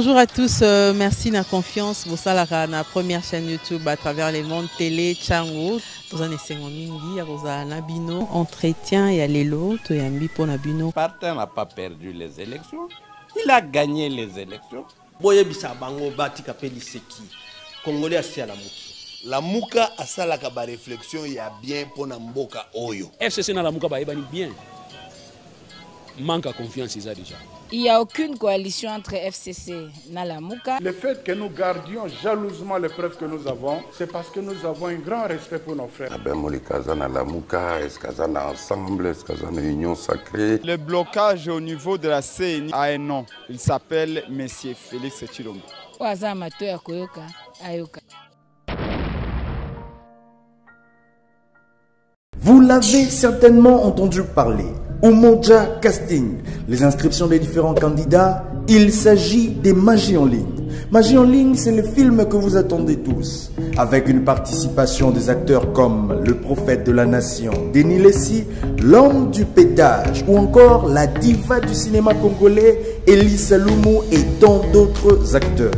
Bonjour à tous, merci de la confiance. Vous savez, la première chaîne YouTube à travers les mondes télé, Tchango. Vous en êtes mingi, vous avez Nabino, entretien et Alelo, tu es ambi pour Nabino. Partin n'a pas perdu les élections, il a gagné les élections. Boye bisa bango bati kapeli seki. Congolais asi à la mouki. La mouka a ça la kaba réflexion il y a bien pour na mboka oyo. FCC na la mouka ba ebani bien. Manque à confiance déjà. Il n'y a aucune coalition entre FCC et Nalamouka. Le fait que nous gardions jalousement les preuves que nous avons, c'est parce que nous avons un grand respect pour nos frères. Union sacrée. Le blocage au niveau de la CENI a un nom. Il s'appelle Monsieur Félix Tshilombo. Vous l'avez certainement entendu parler. Umoja Casting, les inscriptions des différents candidats, il s'agit des Magie en ligne. Magie en ligne, c'est le film que vous attendez tous, avec une participation des acteurs comme le prophète de la nation, Denis Lessi, l'homme du pétage, ou encore la diva du cinéma congolais, Elie Saloumou et tant d'autres acteurs.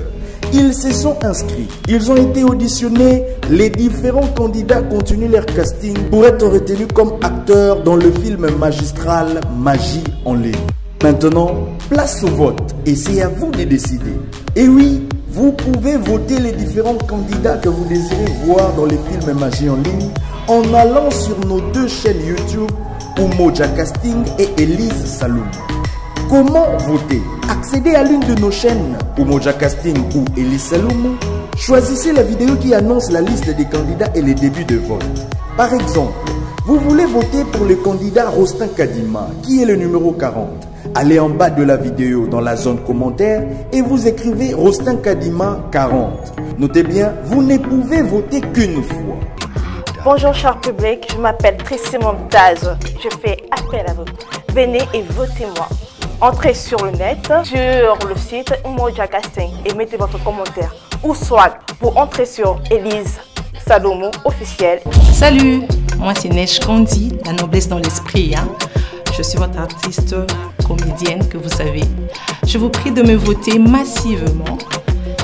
Ils se sont inscrits, ils ont été auditionnés, les différents candidats continuent leur casting pour être retenus comme acteurs dans le film magistral Magie en ligne. Maintenant, place au vote et c'est à vous de décider. Et oui, vous pouvez voter les différents candidats que vous désirez voir dans les films Magie en ligne en allant sur nos deux chaînes YouTube, Umoja Casting et Elise Saloum. Comment voter? Accédez à l'une de nos chaînes, Umoja Casting ou Elise Saloum. Choisissez la vidéo qui annonce la liste des candidats et les débuts de vote. Par exemple, vous voulez voter pour le candidat Rostin Kadima, qui est le numéro 40. Allez en bas de la vidéo dans la zone commentaire et vous écrivez Rostin Kadima 40. Notez bien, vous ne pouvez voter qu'une fois. Bonjour cher public, je m'appelle Tracy Montaz. Je fais appel à vous. Venez et votez-moi. Entrez sur le net, sur le site Umoja Casting et mettez votre commentaire. Ou soit vous entrez sur Elise Saloumou officielle. Salut, moi c'est Neige Kondi, la noblesse dans l'esprit. Je suis votre artiste comédienne que vous savez. Je vous prie de me voter massivement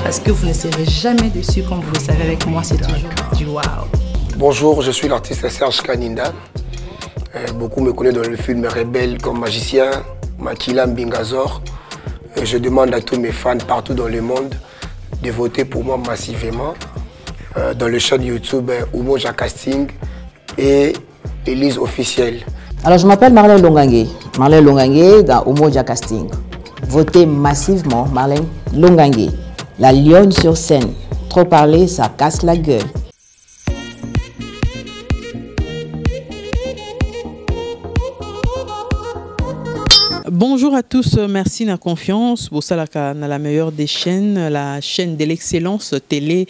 parce que vous ne serez jamais déçus comme vous le savez avec moi, c'est toujours du wow. Bonjour, je suis l'artiste Serge Kaninda. Beaucoup me connaissent dans le film Rebelle comme magicien. Makila Mbingazor. Je demande à tous mes fans partout dans le monde de voter pour moi massivement dans le chaîne YouTube Umoja Casting et Elise officielle. Alors je m'appelle Marlène Longangue. Marlène Longangue dans Umoja Casting. Votez massivement Marlène Longangue. La lionne sur scène. Trop parler, ça casse la gueule. Bonjour à tous, merci de la confiance. Vous savez la meilleure des chaînes, la chaîne de l'excellence télé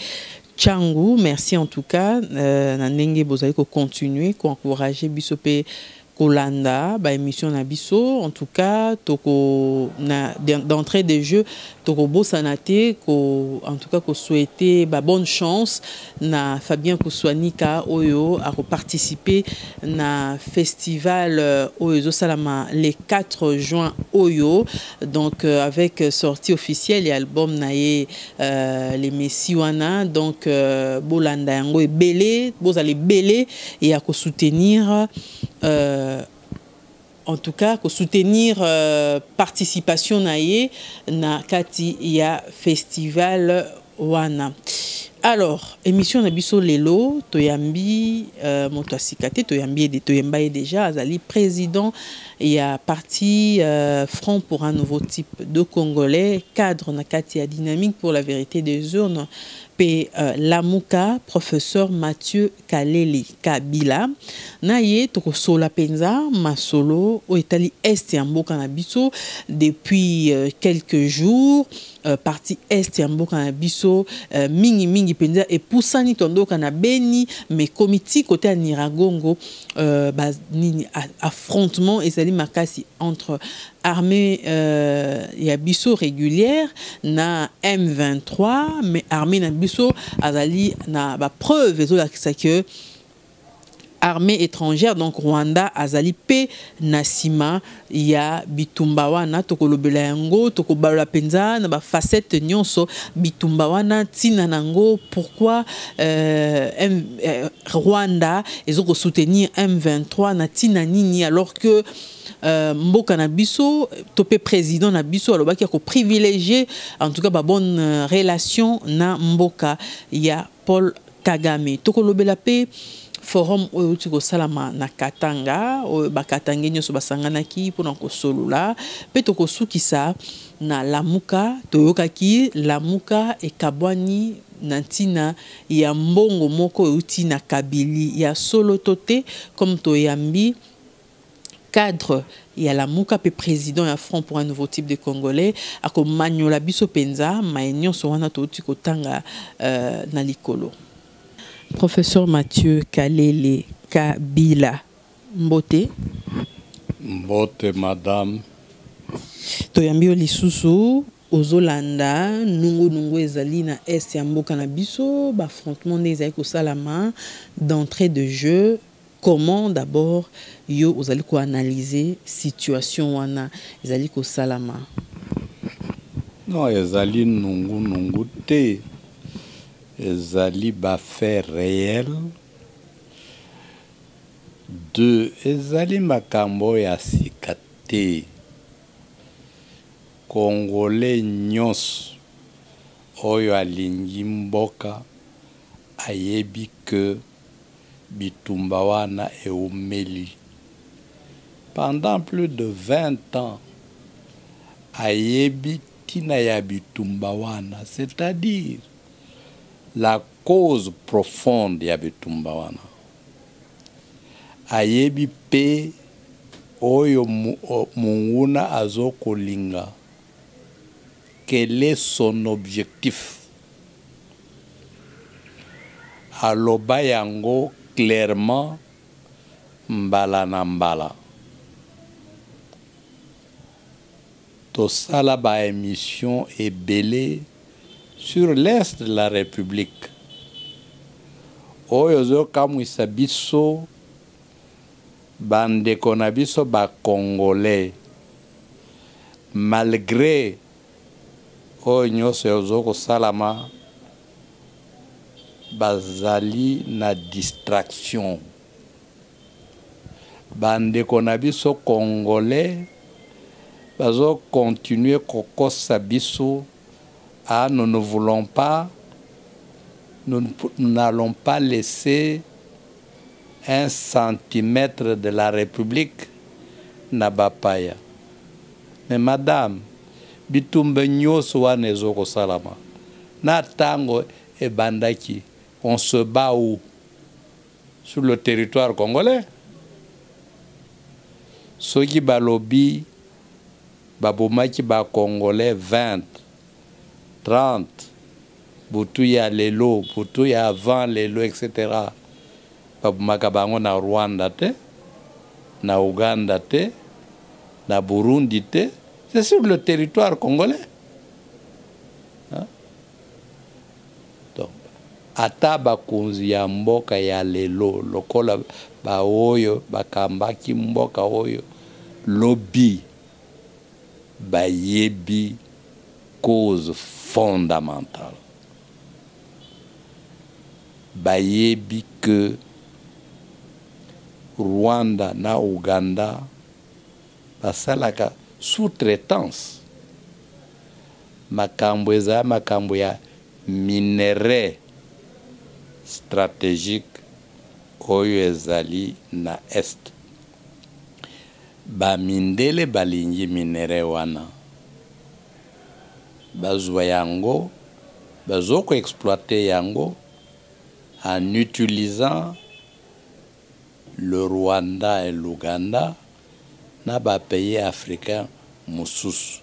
Tchango. Merci en tout cas. Nandenge bozali ko continuer, ko encourager bisope Kolanda, ba émission na biso. En tout cas, toko na d'entrée des jeux, toko bosanate, ko en tout cas ko souhaiter ba bonne chance na Fabien Kouswanika Oyo à participer na festival Oyo Salama les 4 juin Oyo. Donc avec sortie officielle et album naé les Messiwana. Donc Bolanda yango e belé, bozali belé et à ko soutenir en tout cas, pour soutenir participation naie na kati ya festival wana. Alors, émission na biso lelo toyambi moto asikate toyambi de toyemba déjà azali président et a parti Front pour un nouveau type de Congolais, cadre na kati ya dynamique pour la vérité des urnes. P. Lamuka, professeur Mathieu Kaleli Kabila, naye tokosola penza masolo au Italie Est ya mboka na biso depuis quelques jours. Parti Est ya mboka na biso mingi penza et poussani tondoka na Beni mais comité côté à Niragongo affrontement et sali makasi entre armée ya biso régulière na M23 mais armée na biso azali na ba preuve ezolakisa que armée étrangère, donc Rwanda, azali pe nasima ya bitumba wana tokolobela yango tokobalola penza na ba facette nyonso bitumba wana tina nango pourquoi Rwanda ezoko soutenir M23 na tina nini alors que mboka na biso topé président na biso alobaki ko privilégier en tout cas ba bonne relation na mboka ya Paul Kagame tokolobela pe forum oyo tiko salama na Katanga o bakatanga nyoso basanganaki pona ko solula pe toko sukisa na lamuka toyokaki lamuka ekabwani nantina ya mbongo moko uti na kabili ya solo tote comme toyambi cadre ya lamuka pe président ya Front pour un nouveau type de Congolais ako manyola biso penza maenyo so wana to tiko tanga na likolo. Professeur Mathieu Kalele Kabila Mbote. Mbote madame. Toyambio lisusu ozolanda nungu ezali na est ya mboka na biso ba affrontement des ko salama d'entrée de jeu. Comment d'abord yo ozali ko analyser situation wana ezali ko salama? Non, ezali nungu te. Ezali ba fait réel. Deux, ezali makambo ya sikate. Congolais nyos oyo alingi mboka ayebi que bitumba wana eumeli. Pendant plus de 20 ans, ayebi tina ya bitumba wana, c'est-à-dire la cause profonde ya bitumba wana. Ayebi pe oyo munguna azoko linga. Quel est son objectif? Aloba yango clairement mbala na mbala. Tosala ba émission ebele sur l'est de la République. Oyo zo kamwisa biso bandeko na biso ba Congolais. Malgré oyo nyonso ezoko salama bazali na distraction. Bandeko na biso Congolais bazo continuer kokosa biso. Ah, nous ne voulons pas, nous n'allons pas laisser 1 centimètre de la République na bapaya. Mais madame, bitumba nyoso wana ezoko salama. Na tango e bandaki, on se bat où? Sur le territoire congolais. Soki balobi babomaki ba Congolais 20, 30, butu ya lelo, butu ya avant lelo, etc. Babomaka bango na Rwanda te, na Uganda te, na Burundi te. C'est sur le territoire congolais. Hein? Donc, ata bakunzi ya mboka ya lelo, lokola ba oyo, bakambaki mboka oyo, lobby, bayebi, cause fondamentale. Bayebi que Rwanda na Uganda basalaka sous-traitance makambo eza makambo ya minerai stratégique oyo ezali na est. Ba mindele balingi minerai wana bazwa yango bazoko exploiter yango en utilisant le Rwanda et l'Ouganda na ba pays africains moussus.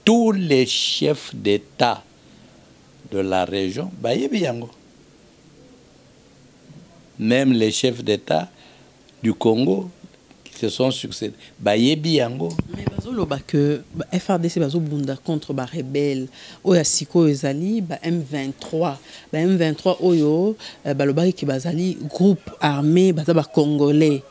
Tous les chefs d'État de la région bayebi yango. Même les chefs d'État du Congo qui se sont succédés bayebi yango. Mais bazoloba que FRDC bazobunda contre ba rebelle oya siko ezali ba M23 oyo baloba ki bazali groupe armé baza ba congolais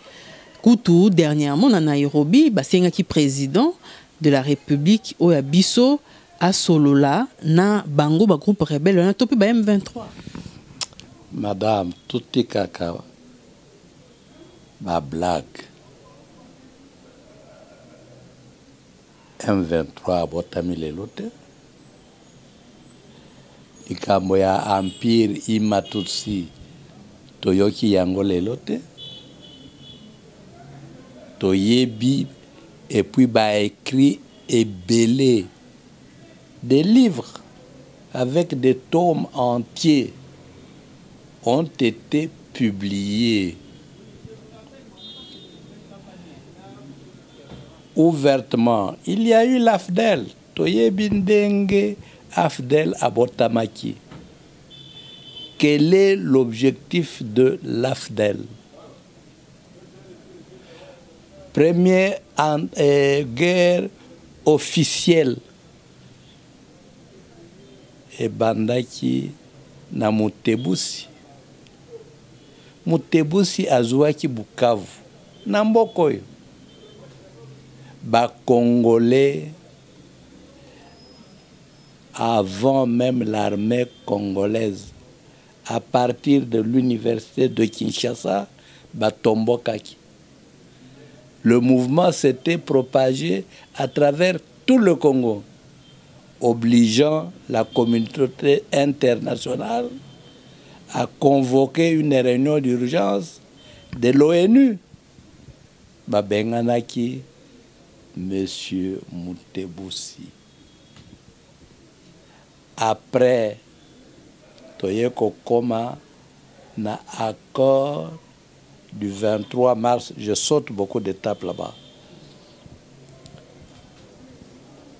kutu dernièrement na Nairobi basengaki président de la République oya biso a solola na bango ba groupe rebelle na topi ba M23. Madame, tout est caca. Ma blague. M23 botami lelote. Likambo ya Empire Imatutsi toyoki yango lelote. Toyebi et puis ba écrit et belé des livres avec des tomes entiers ont été publiés ouvertement. Il y a eu l'AFDEL, Toyebindenge AFDEL Abotamaki. Quel est l'objectif de l'AFDEL? Première guerre officielle. Et Bandaki na Mutebusi. Mutebusi azwaki Bukavu. Na Mbokoyo. Ba Congolais, avant même l'armée congolaise, à partir de l'université de Kinshasa, Batombokaki. Le mouvement s'était propagé à travers tout le Congo, obligeant la communauté internationale à convoquer une réunion d'urgence de l'ONU. Babenganaki, Monsieur Mutebusi. Après, Toyeko Koma, na accord du 23 mars, je saute beaucoup d'étapes là-bas.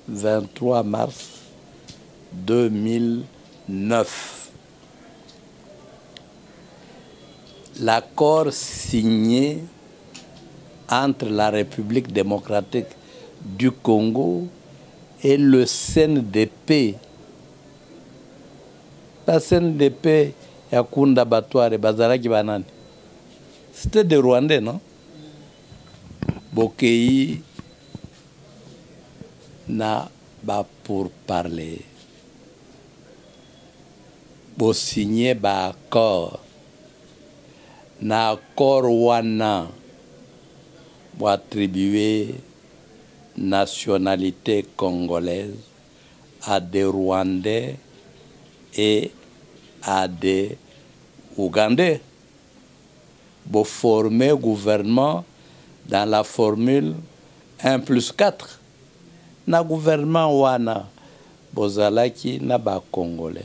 23 mars 2009. L'accord signé entre la République démocratique du Congo et le CNDP. La CNDP, Yakunda Batouare, Bazaraki Banani. C'était des Rwandais, non? Bokei n'a pas pour parler. Bo signé ba accord. Na accord wana. Bo attribuer nationalité congolaise à des Rwandais et à des Ougandais. Pour former gouvernement dans la formule 1+4. Na gouvernement wana bozalaki na ba Congolais,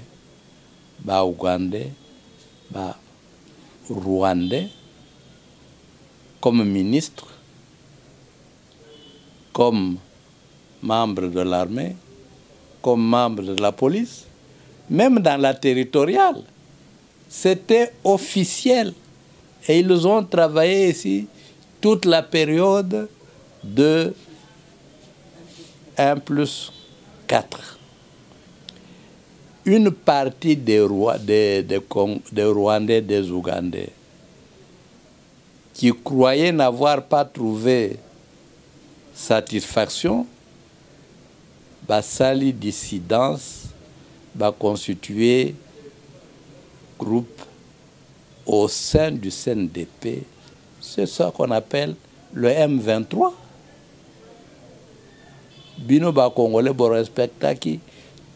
ba Ougandais, ba Rwandais comme ministre, comme membre de l'armée, comme membre de la police, même dans la territoriale. C'était officiel. Et ils ont travaillé ici toute la période de 1+4. Une partie des Rwandais, des Ougandais, qui croyaient n'avoir pas trouvé satisfaction, sali dissidence, constituer groupe au sein du CNDP. C'est ça qu'on appelle le M23. Bino ba Congolais bo respectaki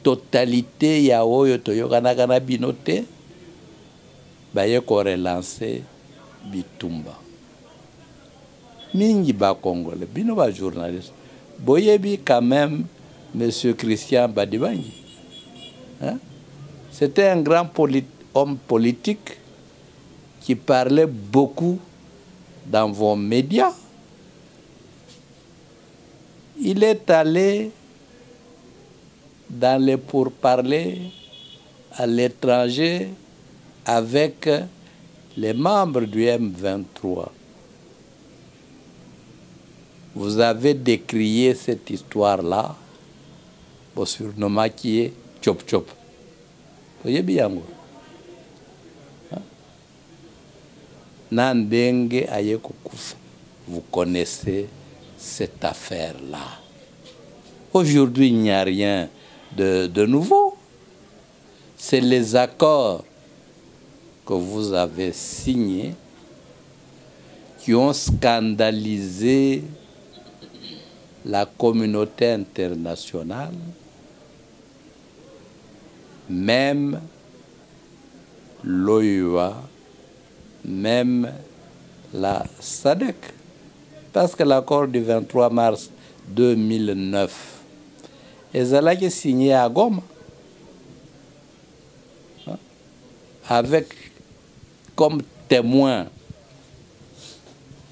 totalité ya oyo toyokana kana binote baye ko relancer bitumba. Mingi ba Congolais, bino ba journaliste. Boyebi quand même Monsieur Christian Badibangi. Hein? C'était un grand homme politique qui parlait beaucoup dans vos médias. Il est allé dans les pourparlers à l'étranger avec les membres du M23. vous avez décrié cette histoire-là, vos surnommés qui est Chop Chop. Vous voyez bien, Nandenge Ayekokouf, vous connaissez cette affaire-là. Aujourd'hui, il n'y a rien de nouveau. C'est les accords que vous avez signés qui ont scandalisé la communauté internationale, même l'OUA, même la SADC. Parce que l'accord du 23 mars 2009, ils ont signé à Goma, avec comme témoins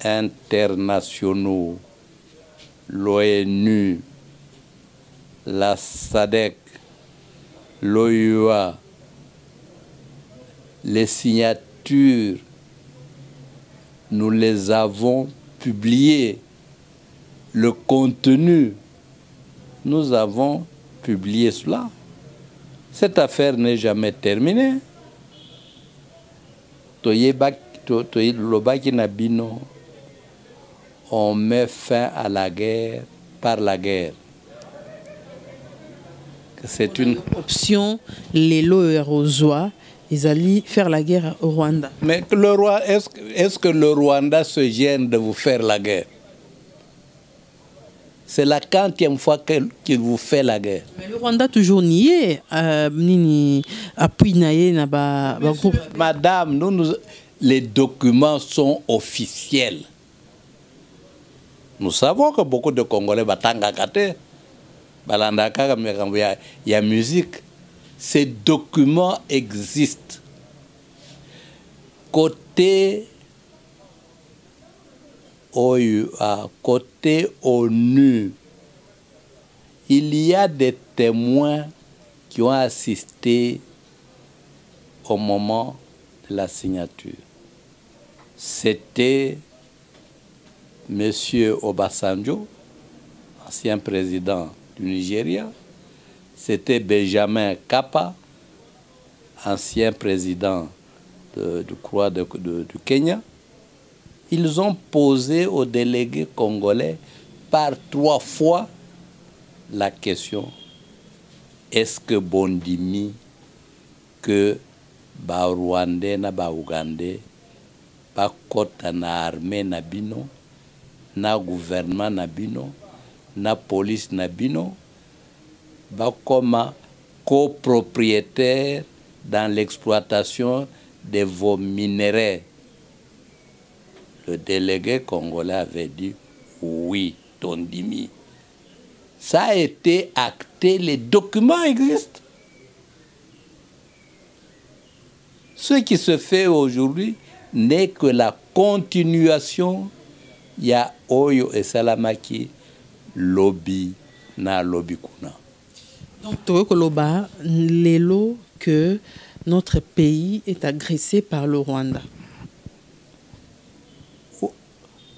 internationaux l'ONU, la SADC, l'OUA, les signatures, nous les avons publiées. Le contenu, nous avons publié cela. Cette affaire n'est jamais terminée. On met fin à la guerre par la guerre. C'est une option, les Loerozois, ils allaient faire la guerre au Rwanda. Mais est-ce que le Rwanda se gêne de vous faire la guerre? C'est la 40e fois qu'il vous fait la guerre. Mais le Rwanda toujours nié, appui naïe na ba groupe. Madame, les documents sont officiels. Nous savons que beaucoup de Congolais batanga kate, balandaka il y a musique. Ces documents existent. Côté OUA, côté ONU, il y a des témoins qui ont assisté au moment de la signature. C'était M. Obasanjo, ancien président du Nigeria. C'était Benjamin Kappa, ancien président du Kenya. Ils ont posé aux délégués congolais par 3 fois la question: est-ce que Bondimi, que ba Rwandais na ba Ougandais, ba kota na armée na bino, na gouvernement na bino, na police na bino, ba comme copropriétaire dans l'exploitation de vos minéraux? Le délégué congolais avait dit oui, Tondimi. Ça a été acté, les documents existent. Ce qui se fait aujourd'hui n'est que la continuation. Il y a Oyo et Salamaki, lobby, na lobby kuna. Donc, Toro Koloba, l'élo que notre pays est agressé par le Rwanda.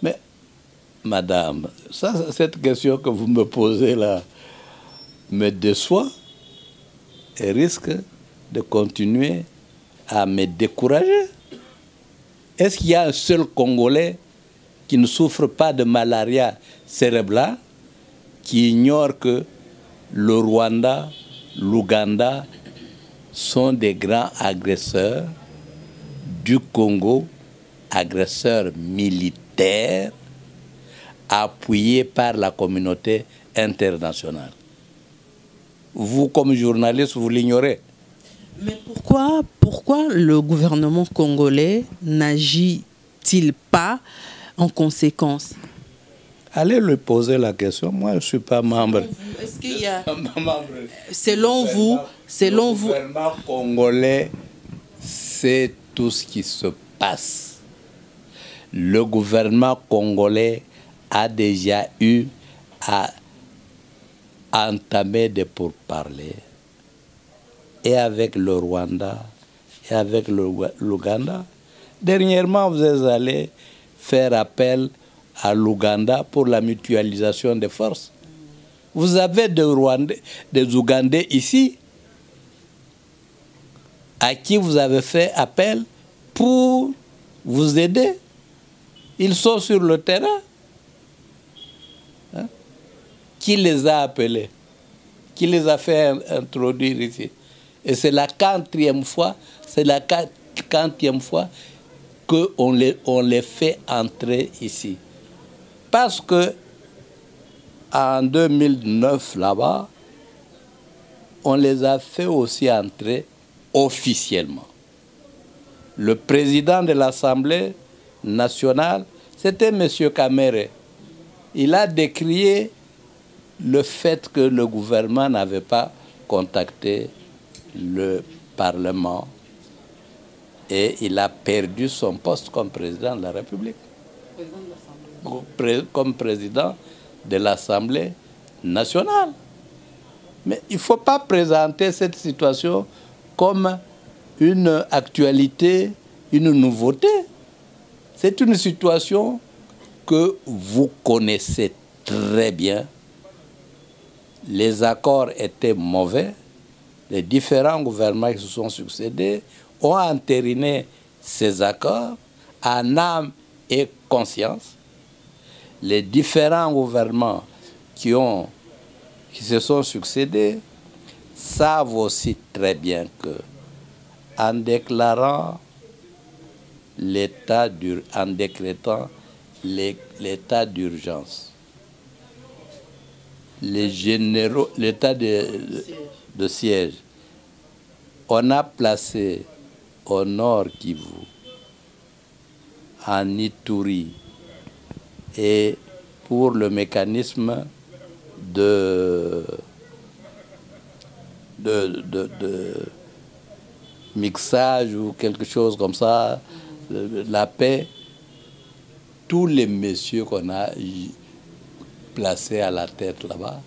Mais, madame, cette question que vous me posez là me déçoit et risque de continuer à me décourager. Est-ce qu'il y a un seul Congolais qui ne souffre pas de malaria cérébrale, qui ignore que le Rwanda, l'Ouganda sont des grands agresseurs du Congo, agresseurs militaires appuyés par la communauté internationale? Vous, comme journaliste, vous l'ignorez. Mais pourquoi le gouvernement congolais n'agit-il pas en conséquence? Allez lui poser la question. Moi, je ne suis pas membre. Est-ce qu'il y a... Selon vous... Le gouvernement congolais sait tout ce qui se passe. Le gouvernement congolais a déjà eu à entamer des pourparlers. Et avec le Rwanda, et avec l'Ouganda. Dernièrement, vous êtes allé faire appel à l'Ouganda pour la mutualisation des forces. Vous avez des Ougandais ici à qui vous avez fait appel pour vous aider. Ils sont sur le terrain. Hein? Qui les a appelés? Qui les a fait introduire ici? Et c'est la 4e fois, qu'on les fait entrer ici. Parce que en 2009, là-bas, on les a fait aussi entrer officiellement. Le président de l'Assemblée nationale, c'était M. Kamere. Il a décrié le fait que le gouvernement n'avait pas contacté le Parlement et il a perdu son poste comme président de la République. Comme président de l'Assemblée nationale. Mais il ne faut pas présenter cette situation comme une actualité, une nouveauté. C'est une situation que vous connaissez très bien. Les accords étaient mauvais. Les différents gouvernements qui se sont succédés ont entériné ces accords en âme et conscience. Les différents gouvernements qui se sont succédés savent aussi très bien que en décrétant l'état d'urgence, l'état de siège, on a placé au nord Kivu, en Ituri, et pour le mécanisme de mixage ou quelque chose comme ça, la paix, tous les messieurs qu'on a placés à la tête là-bas,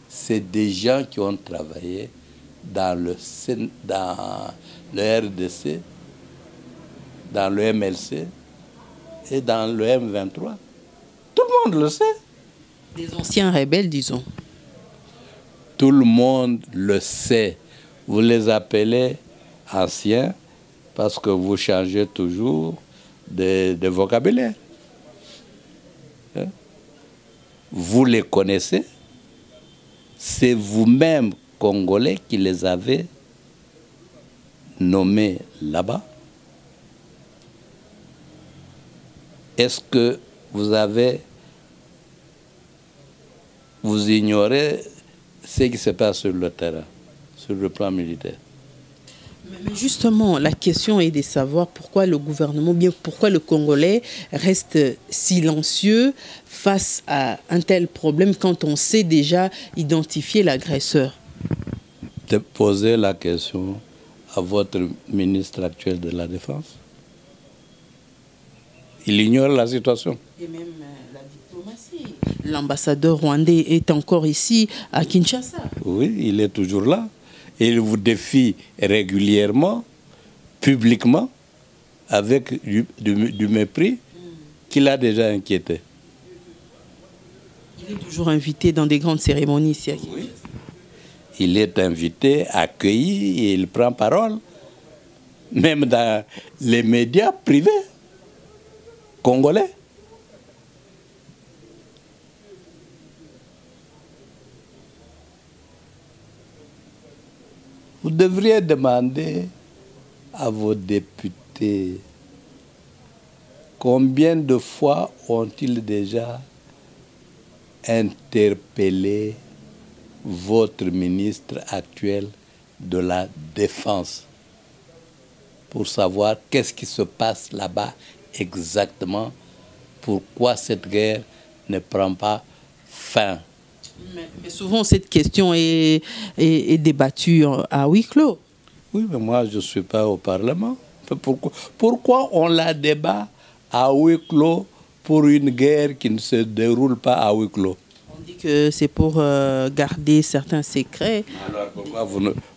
c'est des gens qui ont travaillé dans le RDC, dans le MLC et dans le M23. Tout le monde le sait. Des anciens rebelles, disons. Tout le monde le sait. Vous les appelez anciens parce que vous changez toujours de vocabulaire. Hein? Vous les connaissez. C'est vous-même, Congolais, qui les avez nommés là-bas. Est-ce que vous ignorez ce qui se passe sur le terrain, sur le plan militaire? Mais justement, la question est de savoir pourquoi le gouvernement, bien pourquoi le Congolais reste silencieux face à un tel problème quand on sait déjà identifier l'agresseur. De poser la question à votre ministre actuel de la Défense. Il ignore la situation. Et même la diplomatie. L'ambassadeur rwandais est encore ici à Kinshasa. Oui, il est toujours là. Et il vous défie régulièrement, publiquement, avec du mépris qu'il a déjà inquiété. Il est toujours invité dans des grandes cérémonies ici à Kinshasa. Oui. Il est invité, accueilli, et il prend parole, même dans les médias privés congolais. Vous devriez demander à vos députés combien de fois ont-ils déjà interpellé votre ministre actuel de la Défense pour savoir qu'est-ce qui se passe là-bas exactement, pourquoi cette guerre ne prend pas fin. Mais souvent, cette question est débattue à huis clos. Oui, mais moi, je ne suis pas au Parlement. Pourquoi on la débat à huis clos pour une guerre qui ne se déroule pas à huis clos? On dit que c'est pour garder certains secrets. Alors,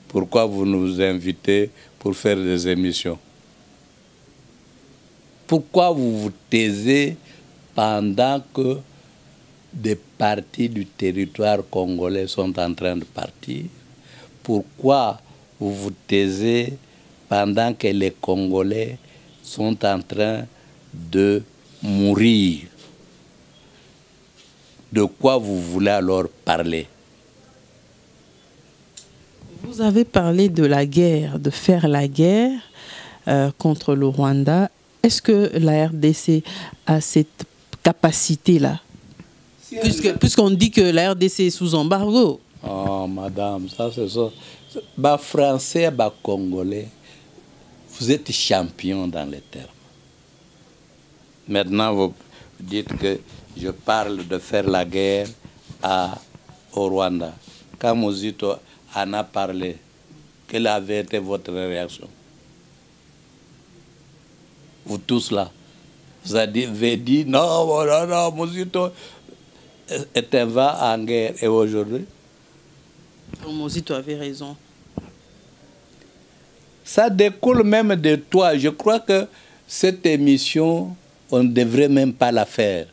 pourquoi vous nous invitez pour faire des émissions? Pourquoi vous vous taisez pendant que des parties du territoire congolais sont en train de partir, pourquoi vous vous taisez pendant que les Congolais sont en train de mourir? De quoi vous voulez alors parler? Vous avez parlé de la guerre, de faire la guerre contre le Rwanda. Est-ce que la RDC a cette capacité-là? Puisqu'on dit que la RDC est sous embargo. Oh, madame, ça c'est ça. Bah, Français, bah, Congolais, vous êtes champion dans les termes. Maintenant, vous dites que je parle de faire la guerre au Rwanda. Quand Mozito en a parlé, quelle avait été votre réaction? Vous tous là, vous avez dit non, non, non, Mozito est un va en guerre. Et aujourd'hui? Mozito avait raison. Ça découle même de toi. Je crois que cette émission, on ne devrait même pas la faire.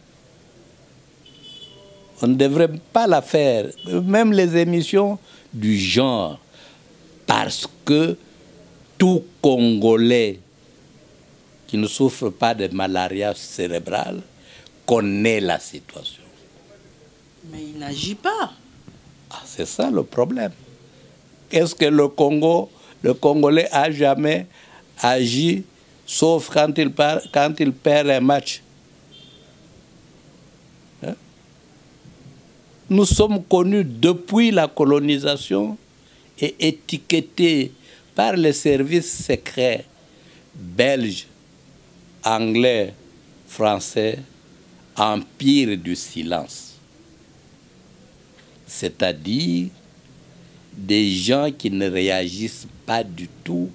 On ne devrait pas la faire. Même les émissions du genre. Parce que tout Congolais qui ne souffre pas de malaria cérébrale connaît la situation. Mais il n'agit pas. Ah, c'est ça le problème. Est-ce que le Congolais a jamais agi, sauf quand il perd un match? Hein? Nous sommes connus depuis la colonisation et étiquetés par les services secrets belges, anglais, français, empire du silence. C'est-à-dire des gens qui ne réagissent pas du tout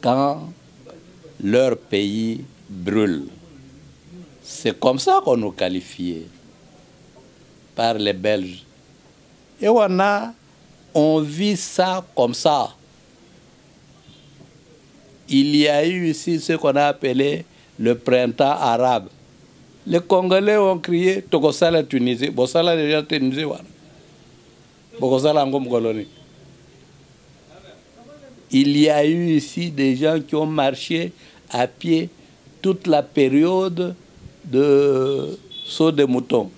quand leur pays brûle. C'est comme ça qu'on nous qualifiait par les Belges. Et on vit ça comme ça. Il y a eu ici ce qu'on a appelé le printemps arabe. Les Congolais ont crié Tokosala Tunisie, Bosala déjà Tunisie, Bokosala Ngom colonie. Il y a eu ici des gens qui ont marché à pied toute la période de saut de moutons.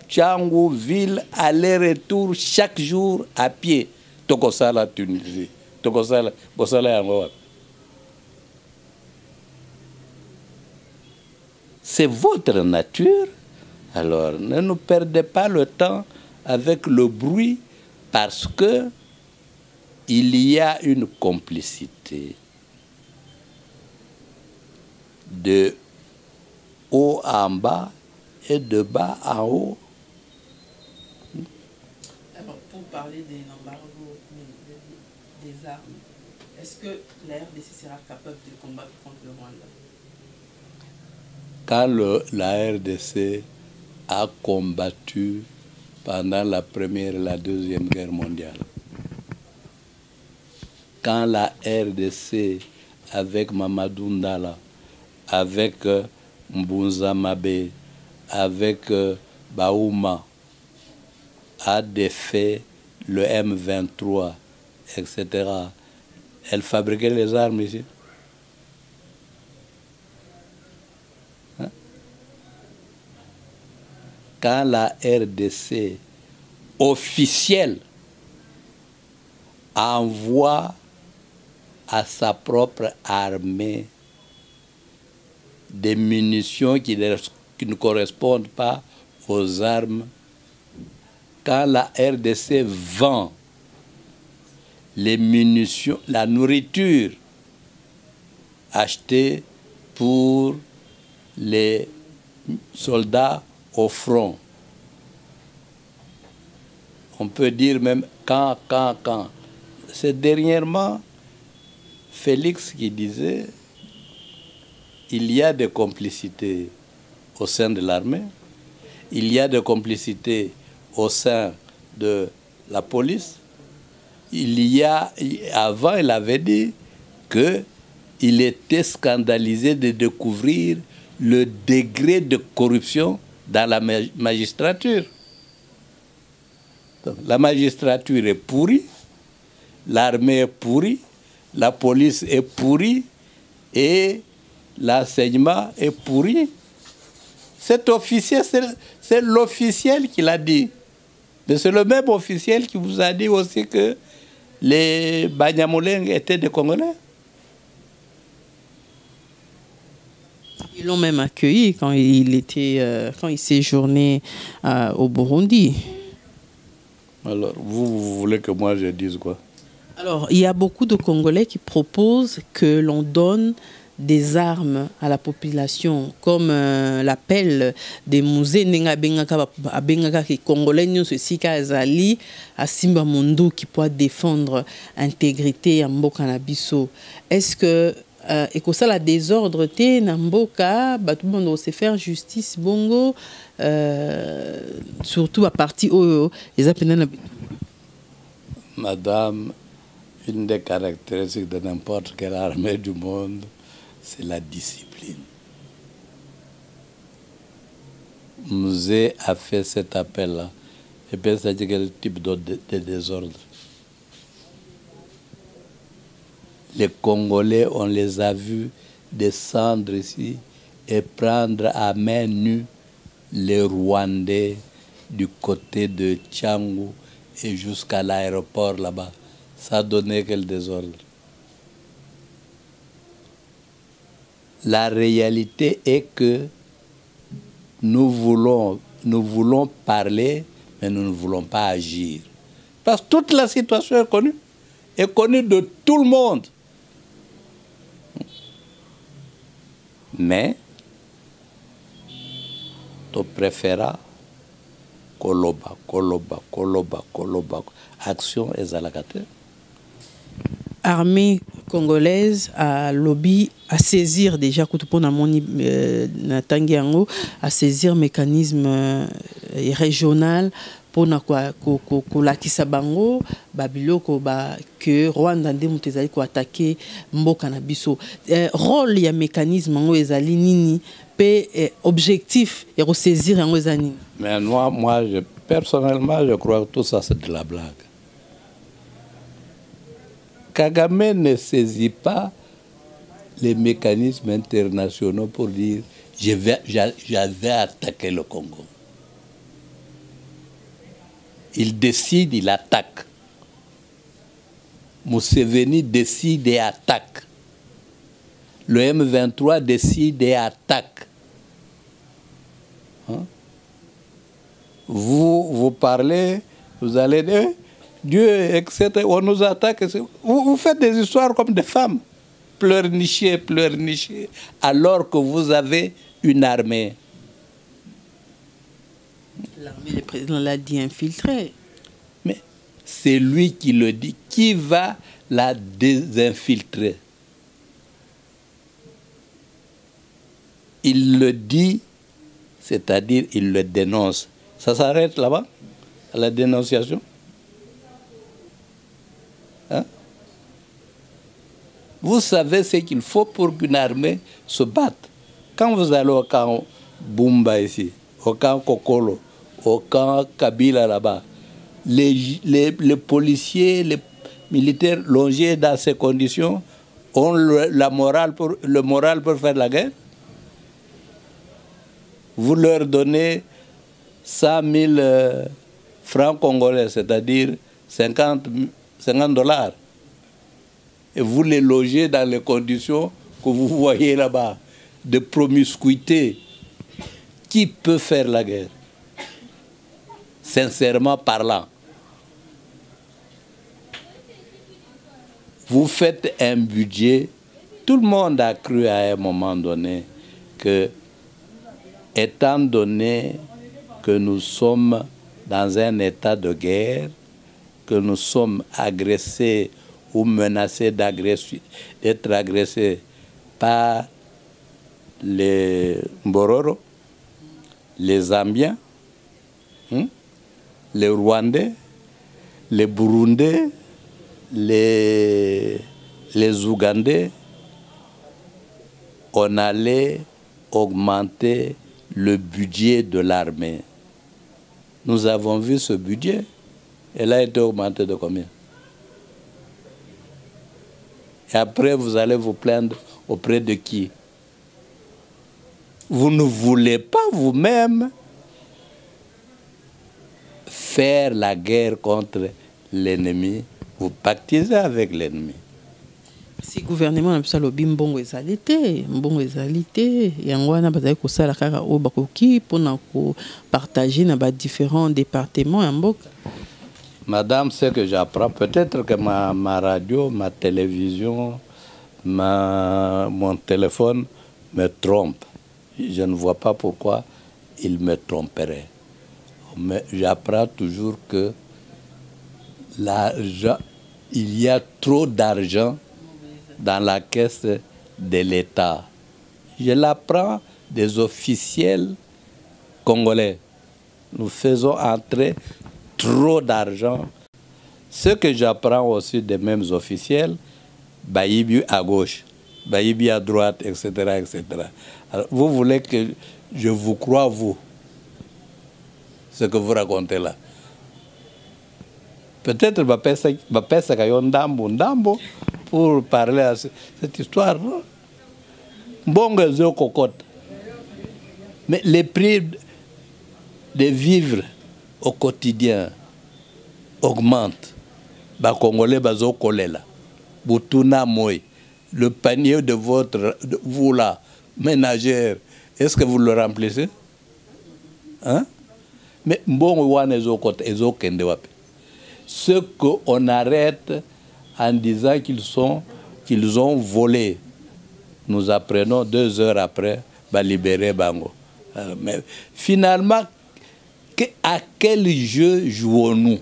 Tchangou, ville, aller-retour chaque jour à pied. Tokosala Tunisie, Tokosala, Bosala Ngom. C'est votre nature. Alors, ne nous perdez pas le temps avec le bruit parce que il y a une complicité de haut en bas et de bas en haut. Alors, pour parler des embargos, des armes, est-ce que la RDC sera capable de combattre contre le Rwanda? Quand la RDC a combattu pendant la Première et la Deuxième Guerre mondiale, quand la RDC, avec Mamadou Ndala, avec Mbunza Mabe, avec Baouma, a défait le M23, etc., elle fabriquait les armes ici. Quand la RDC officielle envoie à sa propre armée des munitions qui ne correspondent pas aux armes, quand la RDC vend les munitions, la nourriture achetée pour les soldats au front. On peut dire même quand. C'est dernièrement Félix qui disait il y a des complicités au sein de l'armée, il y a des complicités au sein de la police. Avant, il avait dit qu'il il était scandalisé de découvrir le degré de corruption dans la magistrature. Donc, la magistrature est pourrie, l'armée est pourrie, la police est pourrie et l'enseignement est pourri. Cet officier, c'est l'officiel qui l'a dit. Mais c'est le même officiel qui vous a dit aussi que les Banyamulenge étaient des Congolais. Ils l'ont même accueilli quand il séjournait au Burundi. Alors, vous voulez que moi je dise quoi? Alors, il y a beaucoup de Congolais qui proposent que l'on donne des armes à la population, comme l'appel des musées Nenga Bengaka qui Congolais nous ceci Kazali à Simba Mundu qui peut défendre l'intégrité à Mboka Nabiso. Est-ce que et que ça la désordre té Namboka, tout le monde doit se faire justice bongo, surtout à partir où les appels. Madame, une des caractéristiques de n'importe quelle armée du monde, c'est la discipline. Musée a fait cet appel-là. Et bien, ça dit quel type de désordre. Les Congolais, on les a vus descendre ici et prendre à main nue les Rwandais du côté de Tchangu et jusqu'à l'aéroport là-bas. Ça a donné quel désordre. La réalité est que nous voulons parler, mais nous ne voulons pas agir. Parce que toute la situation est connue de tout le monde. Mais, tu préféras Koloba. Action et Zalakate. Armée congolaise a lobby à saisir déjà à saisir mécanisme régional pour kolakisa bango babiloko ba que Rwanda nde mutezali ko attaquer mboka na biso rôle ya mécanisme ngo ezali nini pe objectif et ressaisir yango ezani. Mais moi personnellement je crois que tout ça c'est de la blague. Kagame ne saisit pas les mécanismes internationaux pour dire j'avais attaqué le Congo. Il décide, il attaque. Museveni décide et attaque. Le M23 décide et attaque. Hein? Vous parlez, vous allez dire Dieu, etc. On nous attaque. Vous faites des histoires comme des femmes. Pleurnicher, alors que vous avez une armée. L'armée, le président l'a dit, infiltrée. Mais c'est lui qui le dit. Qui va la désinfiltrer? Il le dit, c'est-à-dire il le dénonce. Ça s'arrête là-bas, à la dénonciation? Hein? Vous savez ce qu'il faut pour qu'une armée se batte. Quand vous allez au camp Bumba ici, au camp Kokolo, au camp Kabila là-bas, les policiers, les militaires logés dans ces conditions ont le moral pour faire la guerre. Vous leur donnez 100 000 francs congolais, c'est-à-dire 50 $. Et vous les logez dans les conditions que vous voyez là-bas, de promiscuité. Qui peut faire la guerre? Sincèrement parlant. Vous faites un budget. Tout le monde a cru à un moment donné que, étant donné que nous sommes dans un état de guerre, que nous sommes agressés ou menacés d'être agressés par les Mbororo, les Zambiens, les Rwandais, les Burundais, les Ougandais, on allait augmenter le budget de l'armée. Nous avons vu ce budget. Elle a été augmentée de combien? Et après, vous allez vous plaindre auprès de qui? Vous ne voulez pas vous-même faire la guerre contre l'ennemi. Vous pactisez avec l'ennemi. Si le gouvernement a lobby mbongo ezalité, yangwana bazali ko sala kaka o bakoki pona ko partager na ba différents départements en mboka. Madame, ce que j'apprends, peut-être que ma radio, ma télévision, mon téléphone me trompe. Je ne vois pas pourquoi il me tromperait. Mais j'apprends toujours que l'argent, il y a trop d'argent dans la caisse de l'État. Je l'apprends des officiels congolais. Nous faisons entrer trop d'argent. Ce que j'apprends aussi des mêmes officiels, Baïbi à gauche, Baïbi à droite, etc. etc. Alors, vous voulez que je vous croie, vous, ce que vous racontez là. Peut-être Ndambo pour parler à cette histoire. Mais les prix de vivre au quotidien augmentent. Les Congolais bazo kolela. Butuna moy. Le panier de vous là, ménagère, est-ce que vous le remplissez? Hein? Mais bon, ce qu'on arrête en disant qu'ils ont volé, nous apprenons 2 heures après, libérer Bango. Mais finalement, à quel jeu jouons-nous?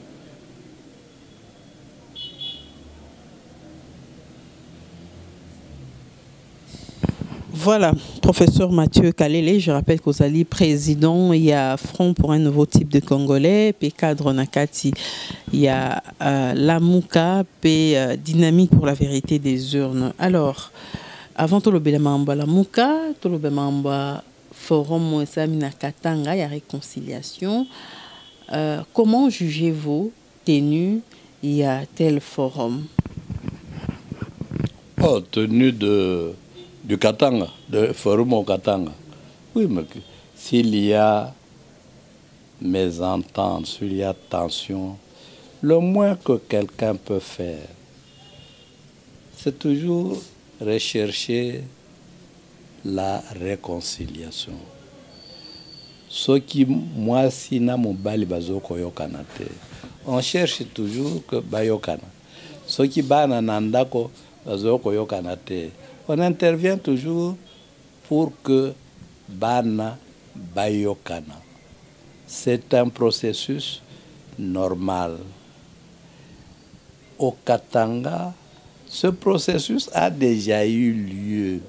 Voilà, professeur Mathieu Kalele, je rappelle qu'aux alliés président, il y a Front pour un nouveau type de Congolais, puis cadre Nakati, il y a Lamouka, puis Dynamique pour la vérité des urnes. Alors, avant tout le Bélamamba Lamouka, tout le Bélamamba Forum Moesamina Katanga, il y a réconciliation. Comment jugez-vous tenu il y a tel forum? Oh, tenu du Katanga, de Forum au Katanga. Oui, mais s'il y a mésentente, s'il y a tension, le moins que quelqu'un peut faire, c'est toujours rechercher la réconciliation. Ce qui, moi, si na mobali bazoko yokanate, on cherche toujours que bayokana. Ce qui bana nandako bazoko yokanate. On intervient toujours pour que Bana Bayokana. C'est un processus normal. Au Katanga, ce processus a déjà eu lieu.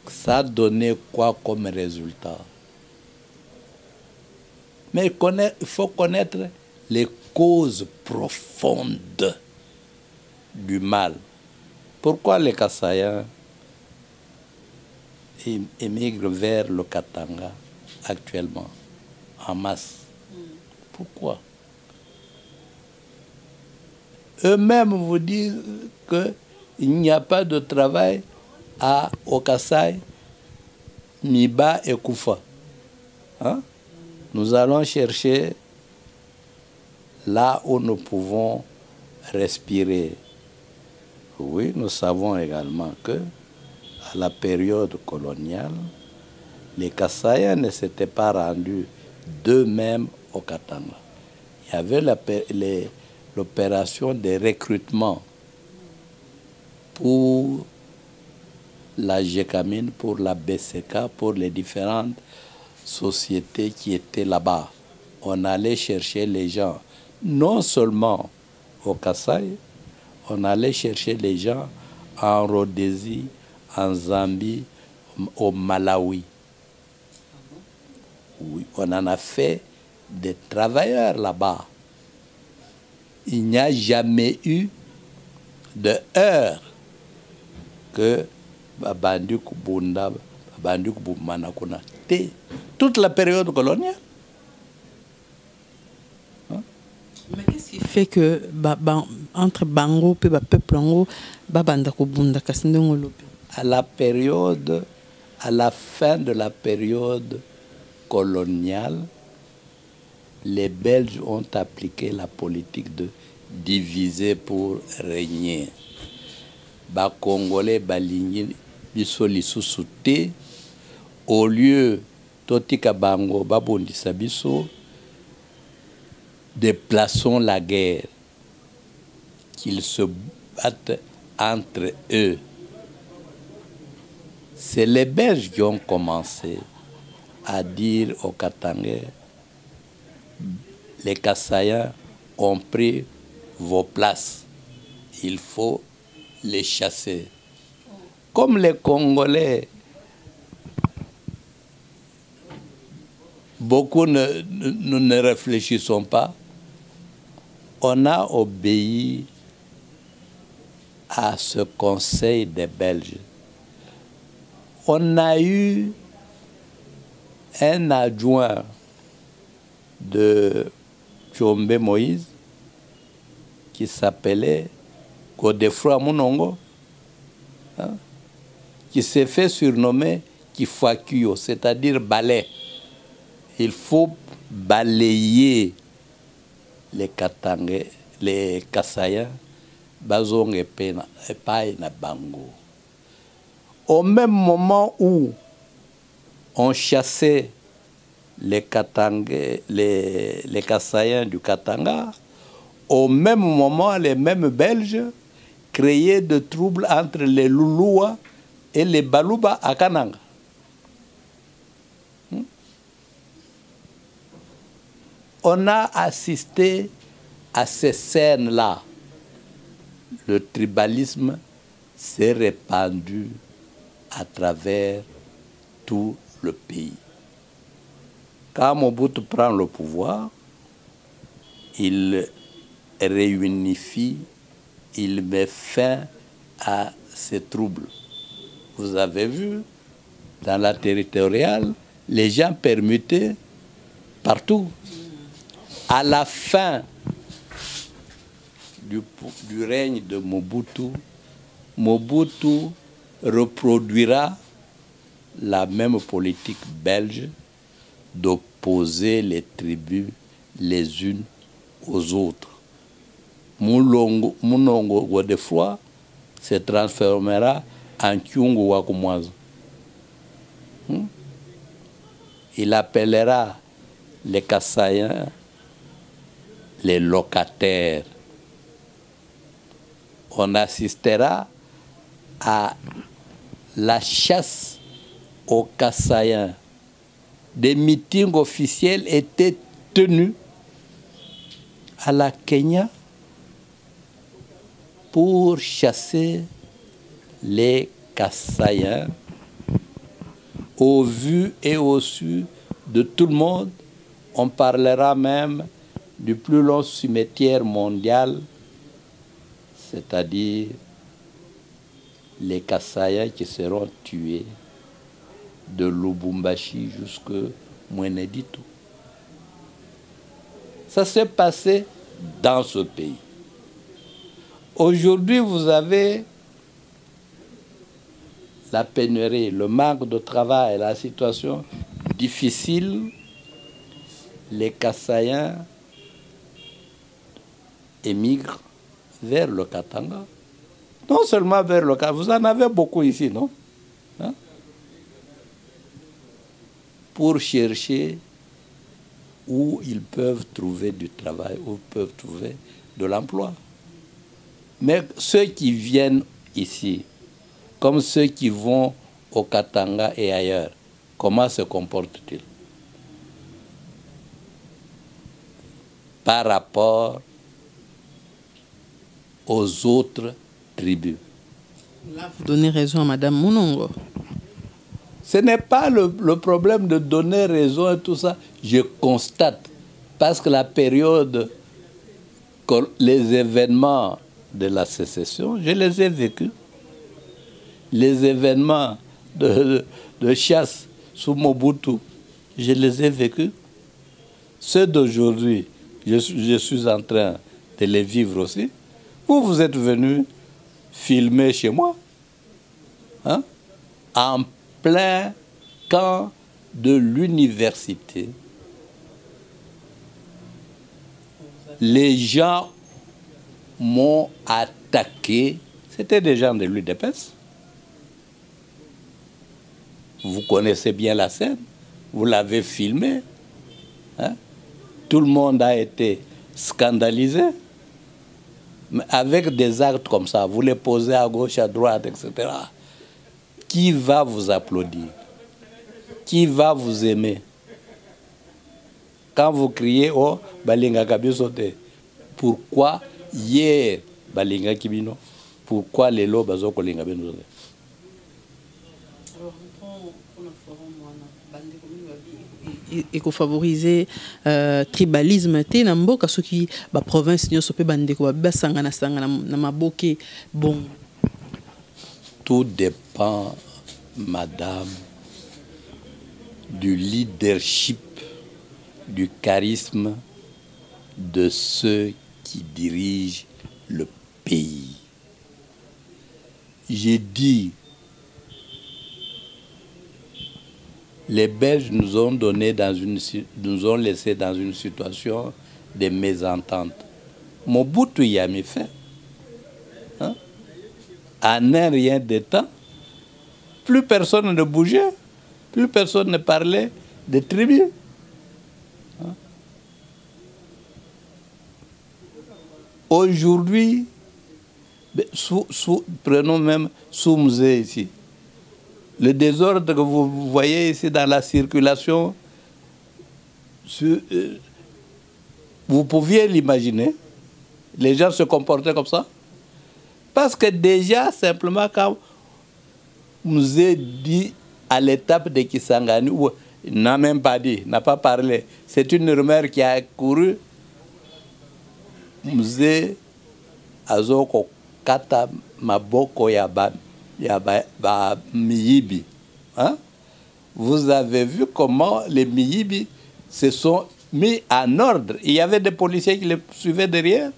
Ça a donné quoi comme résultat? Mais il faut connaître les causes profondes du mal. Pourquoi les Kassayens émigrent vers le Katanga actuellement en masse? Pourquoi? Eux-mêmes vous disent qu'il n'y a pas de travail au Kassai, Miba et Koufa. Hein? Nous allons chercher là où nous pouvons respirer. Oui, nous savons également que à la période coloniale, les Kassayens ne s'étaient pas rendus d'eux-mêmes au Katanga. Il y avait l'opération de recrutement pour la GECAMINE, pour la BCK, pour les différentes sociétés qui étaient là-bas. On allait chercher les gens, non seulement au Kassai, on allait chercher les gens en Rhodésie, en Zambie, au Malawi. Oui, on en a fait des travailleurs là-bas. Il n'y a jamais eu de heurts que babandi kubunda babandi kubumana kuna te toute la période coloniale. Mais qu'est-ce qui fait que entre Bango et le peuple Ango, babanda kubunda kasindongo lopi? À la fin de la période coloniale, les Belges ont appliqué la politique de diviser pour régner. Les Congolais balingi biso lisusu te, au lieu totika bango babondisa biso, déplaçons la guerre, qu'ils se battent entre eux. C'est les Belges qui ont commencé à dire aux Katangais, les Kassayens ont pris vos places, il faut les chasser. Comme les Congolais, beaucoup ne réfléchissons pas, on a obéi à ce conseil des Belges. On a eu un adjoint de Tchombe Moïse qui s'appelait Godefroy Munongo, hein, qui s'est fait surnommer Kifuakuyo, c'est-à-dire balai. Il faut balayer les Katangais, les Kassayens, Bazong et Paï na Bango. Au même moment où on chassait les Katangais, les Kassayens du Katanga, au même moment, les mêmes Belges créaient de troubles entre les Lulua et les Baluba à Kananga. On a assisté à ces scènes-là. Le tribalisme s'est répandu à travers tout le pays. Quand Mobutu prend le pouvoir, il réunifie, il met fin à ces troubles. Vous avez vu, dans la territoriale, les gens permutaient partout. À la fin du règne de Mobutu, Mobutu reproduira la même politique belge d'opposer les tribus les unes aux autres. Munongo Godefroy se transformera en Kyungu Wakumwazo. Il appellera les Kassayens les locataires. On assistera à la chasse aux Kassayens. Des meetings officiels étaient tenus à la Kenya pour chasser les Kassayens au vu et au su de tout le monde. On parlera même du plus long cimetière mondial, c'est-à-dire les Kassayens qui seront tués de Lubumbashi jusqu'à Mweneditu. Ça s'est passé dans ce pays. Aujourd'hui, vous avez la pénurie, le manque de travail, la situation difficile. Les Kassayens émigrent vers le Katanga. Non seulement vers le Katanga, vous en avez beaucoup ici, non? Hein? Pour chercher où ils peuvent trouver du travail, où ils peuvent trouver de l'emploi. Mais ceux qui viennent ici, comme ceux qui vont au Katanga et ailleurs, comment se comportent-ils par rapport aux autres tribus? Là, vous donnez raison à Madame Munongo. Ce n'est pas le problème de donner raison et tout ça. Je constate, parce que la période, les événements de la sécession, je les ai vécus. les événements de chasse sous Mobutu, je les ai vécus. Ceux d'aujourd'hui, je suis en train de les vivre aussi. Vous êtes venus filmer chez moi, hein, en plein camp de l'université. Les gens m'ont attaqué. C'était des gens de l'UDPS. Vous connaissez bien la scène. Vous l'avez filmé. Hein? Tout le monde a été scandalisé. Mais avec des actes comme ça, vous les posez à gauche, à droite, etc. Qui va vous applaudir? Qui va vous aimer? Quand vous criez, oh, Balinga Kabisote, pourquoi hier Balinga Kibino? Pourquoi les lots Bazo Kolinga Benozote? Et qu'on favorise tribalisme te na mboka soki ba province nyo sope bandeko ba sangana na maboke bon. Tout dépend, madame, du leadership, du charisme de ceux qui dirigent le pays. J'ai dit, les Belges nous ont laissé dans une situation de mésentente. Mobutu y a mis fin. Hein? En un rien de temps, plus personne ne bougeait, plus personne ne parlait des tribus. Hein? Aujourd'hui, prenons même Soumzé ici. Le désordre que vous voyez ici dans la circulation, vous pouviez l'imaginer. Les gens se comportaient comme ça. Parce que déjà, simplement, quand Mouzé dit à l'étape de Kisangani, où il n'a même pas dit, n'a pas parlé, c'est une rumeur qui a couru, Mouzé Azoko Kata Maboko Yabam. Miyibi. Hein? Vous avez vu comment les Miyibi se sont mis en ordre. Il y avait des policiers qui les suivaient derrière.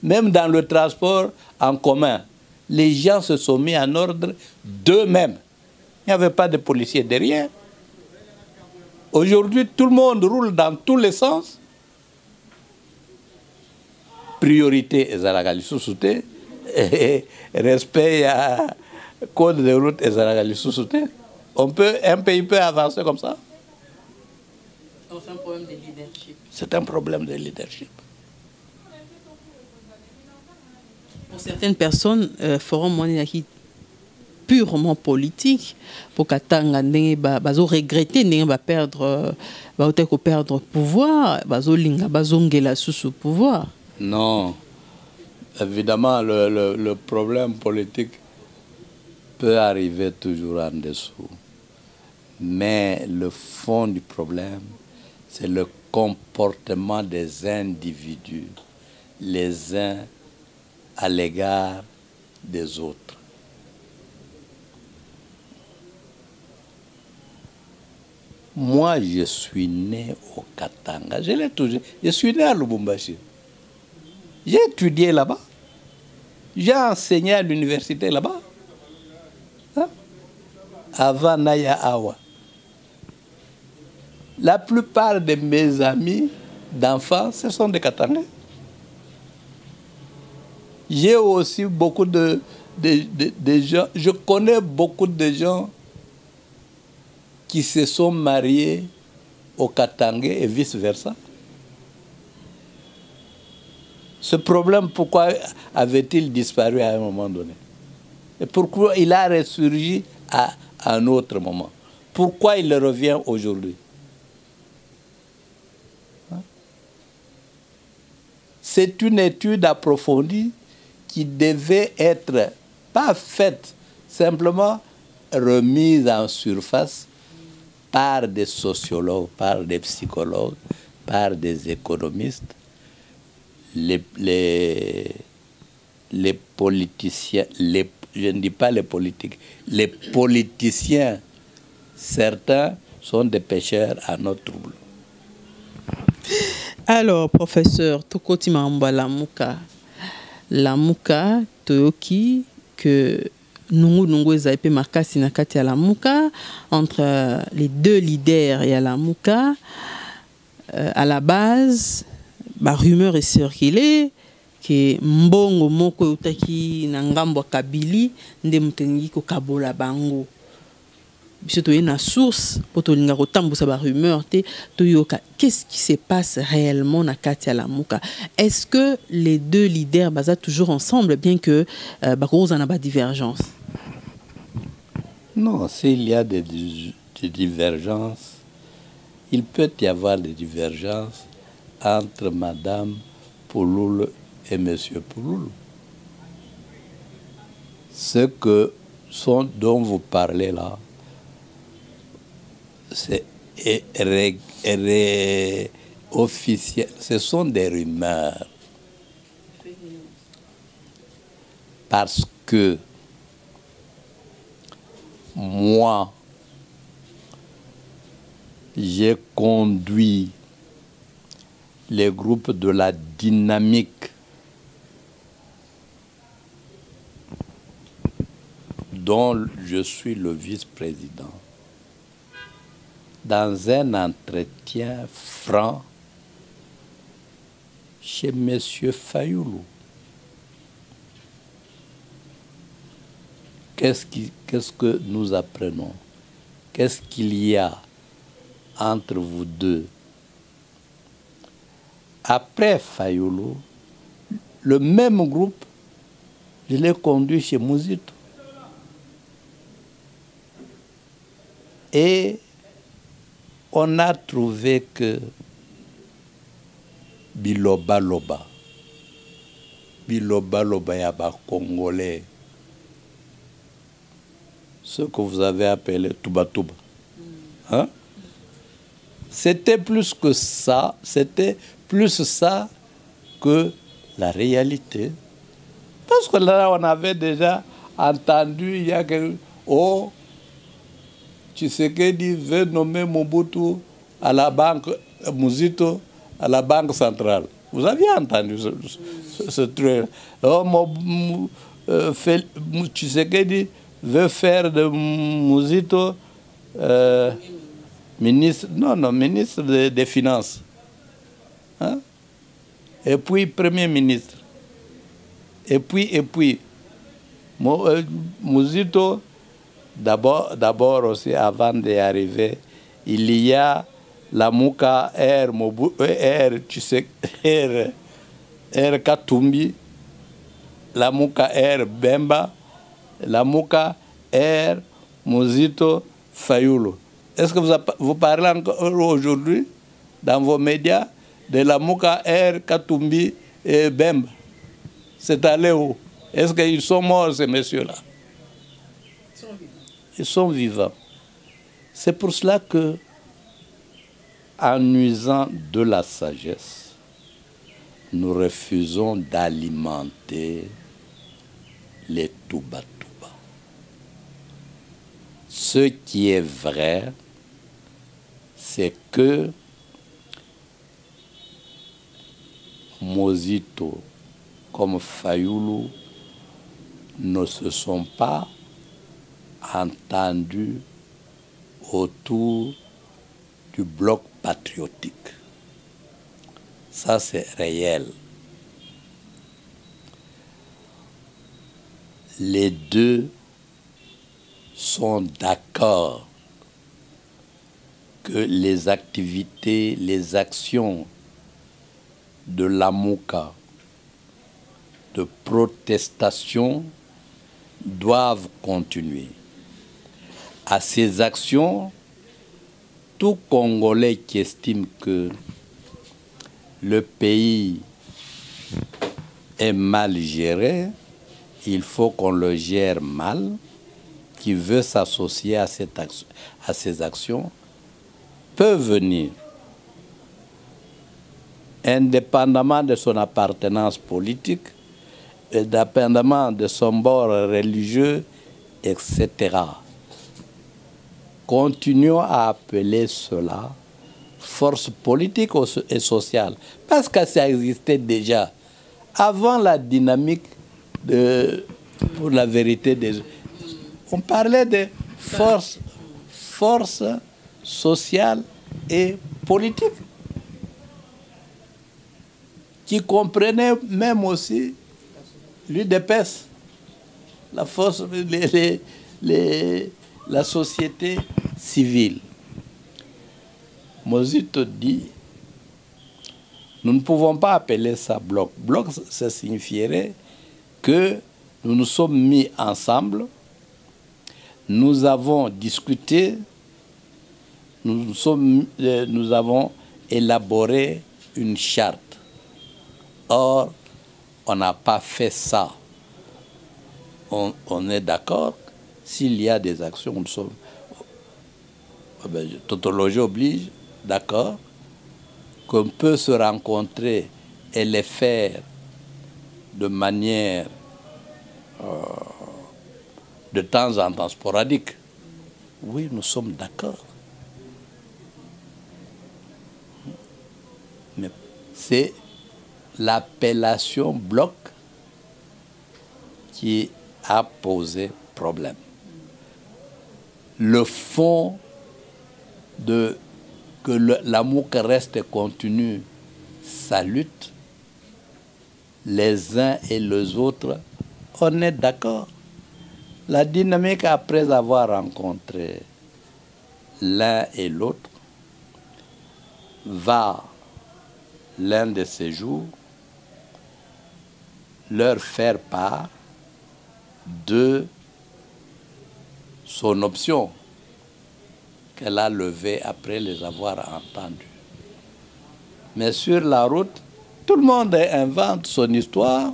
Même dans le transport en commun, les gens se sont mis en ordre d'eux-mêmes. Il n'y avait pas de policiers derrière. Aujourd'hui, tout le monde roule dans tous les sens. Priorité Ezaragali Sousouté. Respect à code de route et un pays peut avancer comme ça. C'est un problème de leadership. C'est un problème de leadership. Pour certaines personnes, forum mondial purement politique, pour qu'Atanga bazo regretter va perdre pouvoir, bazo linga bazongela sous pouvoir. Non. Évidemment, le problème politique peut arriver toujours en dessous. Mais le fond du problème, c'est le comportement des individus, les uns à l'égard des autres. Moi, je suis né au Katanga. Je l'ai toujours. Je suis né à Lubumbashi. J'ai étudié là-bas. J'ai enseigné à l'université là-bas. Hein? Avant Naya Awa. La plupart de mes amis d'enfants, ce sont des Katangais. J'ai aussi beaucoup de gens, je connais beaucoup de gens qui se sont mariés au Katangais et vice-versa. Ce problème, pourquoi avait-il disparu à un moment donné? Et pourquoi il a ressurgi à un autre moment? Pourquoi il revient aujourd'hui? C'est une étude approfondie qui devait être pas faite, simplement remise en surface par des sociologues, par des psychologues, par des économistes. Les politiciens, je ne dis pas les politiques, les politiciens, certains sont des pêcheurs à notre trouble. Alors, professeur, Tokoti Mamba Lamuka, Toyoki, que Nungu Ezaipe Makasi Nakati à Lamuka, entre les deux leaders et à Lamuka, à la base, la rumeur est circulée que Mbongo Moko Utaki Nangambo Kabili, Ndemutengi ko Kabola Bango. Surtout une source pour tout le monde sa rumeur qu'est-ce qui se passe réellement à Katia Lamuka. Est-ce que les deux leaders basent toujours ensemble bien que Bakos en a pas divergence? Non, s'il y a des divergences, il peut y avoir des divergences entre Madame Pouloul et Monsieur Pouloul. Ce dont vous parlez là, c'est officiel, ce sont des rumeurs. Parce que moi, j'ai conduit les groupes de la dynamique dont je suis le vice-président. Dans un entretien franc chez M. Fayoulou. Qu'est-ce que nous apprenons? Qu'est-ce qu'il y a entre vous deux? Après Fayoulou, le même groupe, je l'ai conduit chez Mouzito. Et on a trouvé que Biloba Loba Yaba Congolais, ce que vous avez appelé Touba Touba, hein? C'était plus que ça, c'était plus ça que la réalité. Parce que là, on avait déjà entendu, il y a que, oh, Tshisekedi veut nommer Mobutu à la banque, Mouzito à la banque centrale. Vous aviez entendu ce truc. Oh, Tshisekedi veut faire de Mouzito ministre, ministre des Finances. Hein? Et puis Premier ministre. Et puis, Mouzito, d'abord aussi, avant d'y arriver, il y a la Mouka R Katumbi, la Mouka R Bemba, la Mouka R Mouzito Fayoulou. Est-ce que vous parlez encore aujourd'hui dans vos médias de la Mouka R Katumbi et Bemba? C'est allé où? Est-ce qu'ils sont morts, ces messieurs-là? Ils sont vivants. C'est pour cela que, en usant de la sagesse, nous refusons d'alimenter les Touba-Touba. Ce qui est vrai, c'est que Mouzito comme Fayoulou ne se sont pas entendus autour du bloc patriotique. Ça, c'est réel. Les deux sont d'accord que les activités, les actions de l'Amouka de protestation doivent continuer. À ces actions, tout Congolais qui estime que le pays est mal géré, il faut qu'on le gère mal, qui veut s'associer à ces actions, peut venir, indépendamment de son appartenance politique, dépendamment de son bord religieux, etc. Continuons à appeler cela force politique et sociale, parce que ça existait déjà avant la dynamique pour la vérité des... On parlait de force sociale et politique, qui comprenait même aussi l'UDPS, la force, la société civile. Mosito dit, nous ne pouvons pas appeler ça bloc. Bloc, ça signifierait que nous nous sommes mis ensemble, nous avons discuté, nous avons élaboré une charte. Or, on n'a pas fait ça. On est d'accord, s'il y a des actions, nous sommes... tautologie oblige, d'accord, qu'on peut se rencontrer et les faire de manière de temps en temps sporadique. Oui, nous sommes d'accord. Mais c'est l'appellation bloc qui a posé problème. Le fond de que l'amour reste et continue sa lutte, les uns et les autres, on est d'accord. La dynamique, après avoir rencontré l'un et l'autre, va l'un de ces jours leur faire part de son option qu'elle a levée après les avoir entendus. Mais sur la route, tout le monde invente son histoire,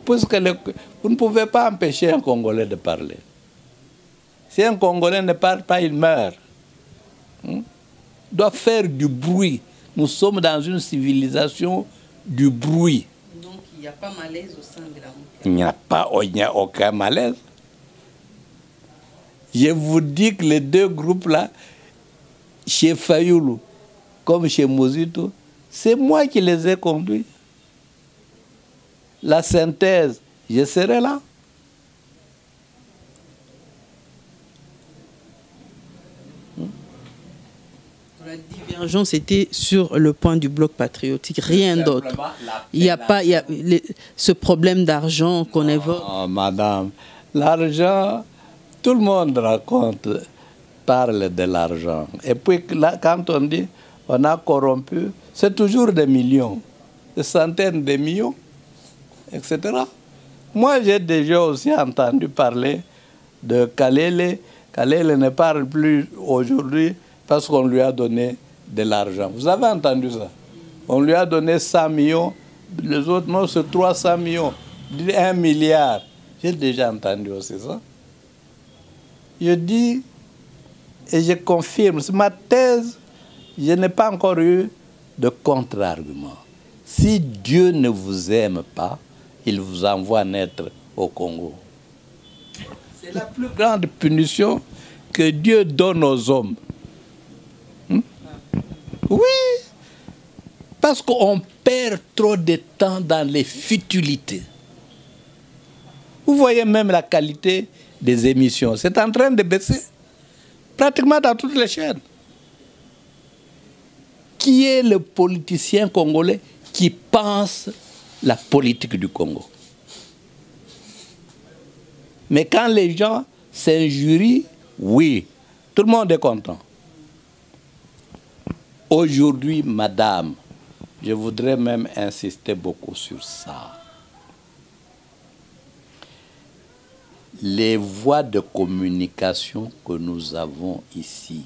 puisque vous ne pouvez pas empêcher un Congolais de parler. Si un Congolais ne parle pas, il meurt. Il doit faire du bruit. Nous sommes dans une civilisation du bruit. Donc il n'y a pas malaise au sein de la Mouka. Il n'y a aucun malaise. Je vous dis que les deux groupes-là, chez Fayoulou comme chez Mosito, c'est moi qui les ai conduits. La synthèse, je serai là. La divergence était sur le point du bloc patriotique, rien d'autre. Il n'y a pas ce problème d'argent qu'on évoque. Oh, madame, l'argent, tout le monde parle de l'argent. Et puis là, quand on dit on a corrompu, c'est toujours des millions, des centaines de millions, etc. Moi, j'ai déjà aussi entendu parler de Kalele. Kalele ne parle plus aujourd'hui parce qu'on lui a donné de l'argent. Vous avez entendu ça? On lui a donné 100 millions, les autres, non, c'est 300 millions, 1 milliard. J'ai déjà entendu aussi ça. Je dis, et je confirme, c'est ma thèse, je n'ai pas encore eu de contre-argument. Si Dieu ne vous aime pas, il vous envoie naître au Congo. C'est la plus grande punition que Dieu donne aux hommes. Oui, parce qu'on perd trop de temps dans les futilités. Vous voyez même la qualité des émissions, c'est en train de baisser, pratiquement dans toutes les chaînes. Qui est le politicien congolais qui pense la politique du Congo? Mais quand les gens s'injurient, oui, tout le monde est content. Aujourd'hui, madame, je voudrais même insister beaucoup sur ça. Les voies de communication que nous avons ici,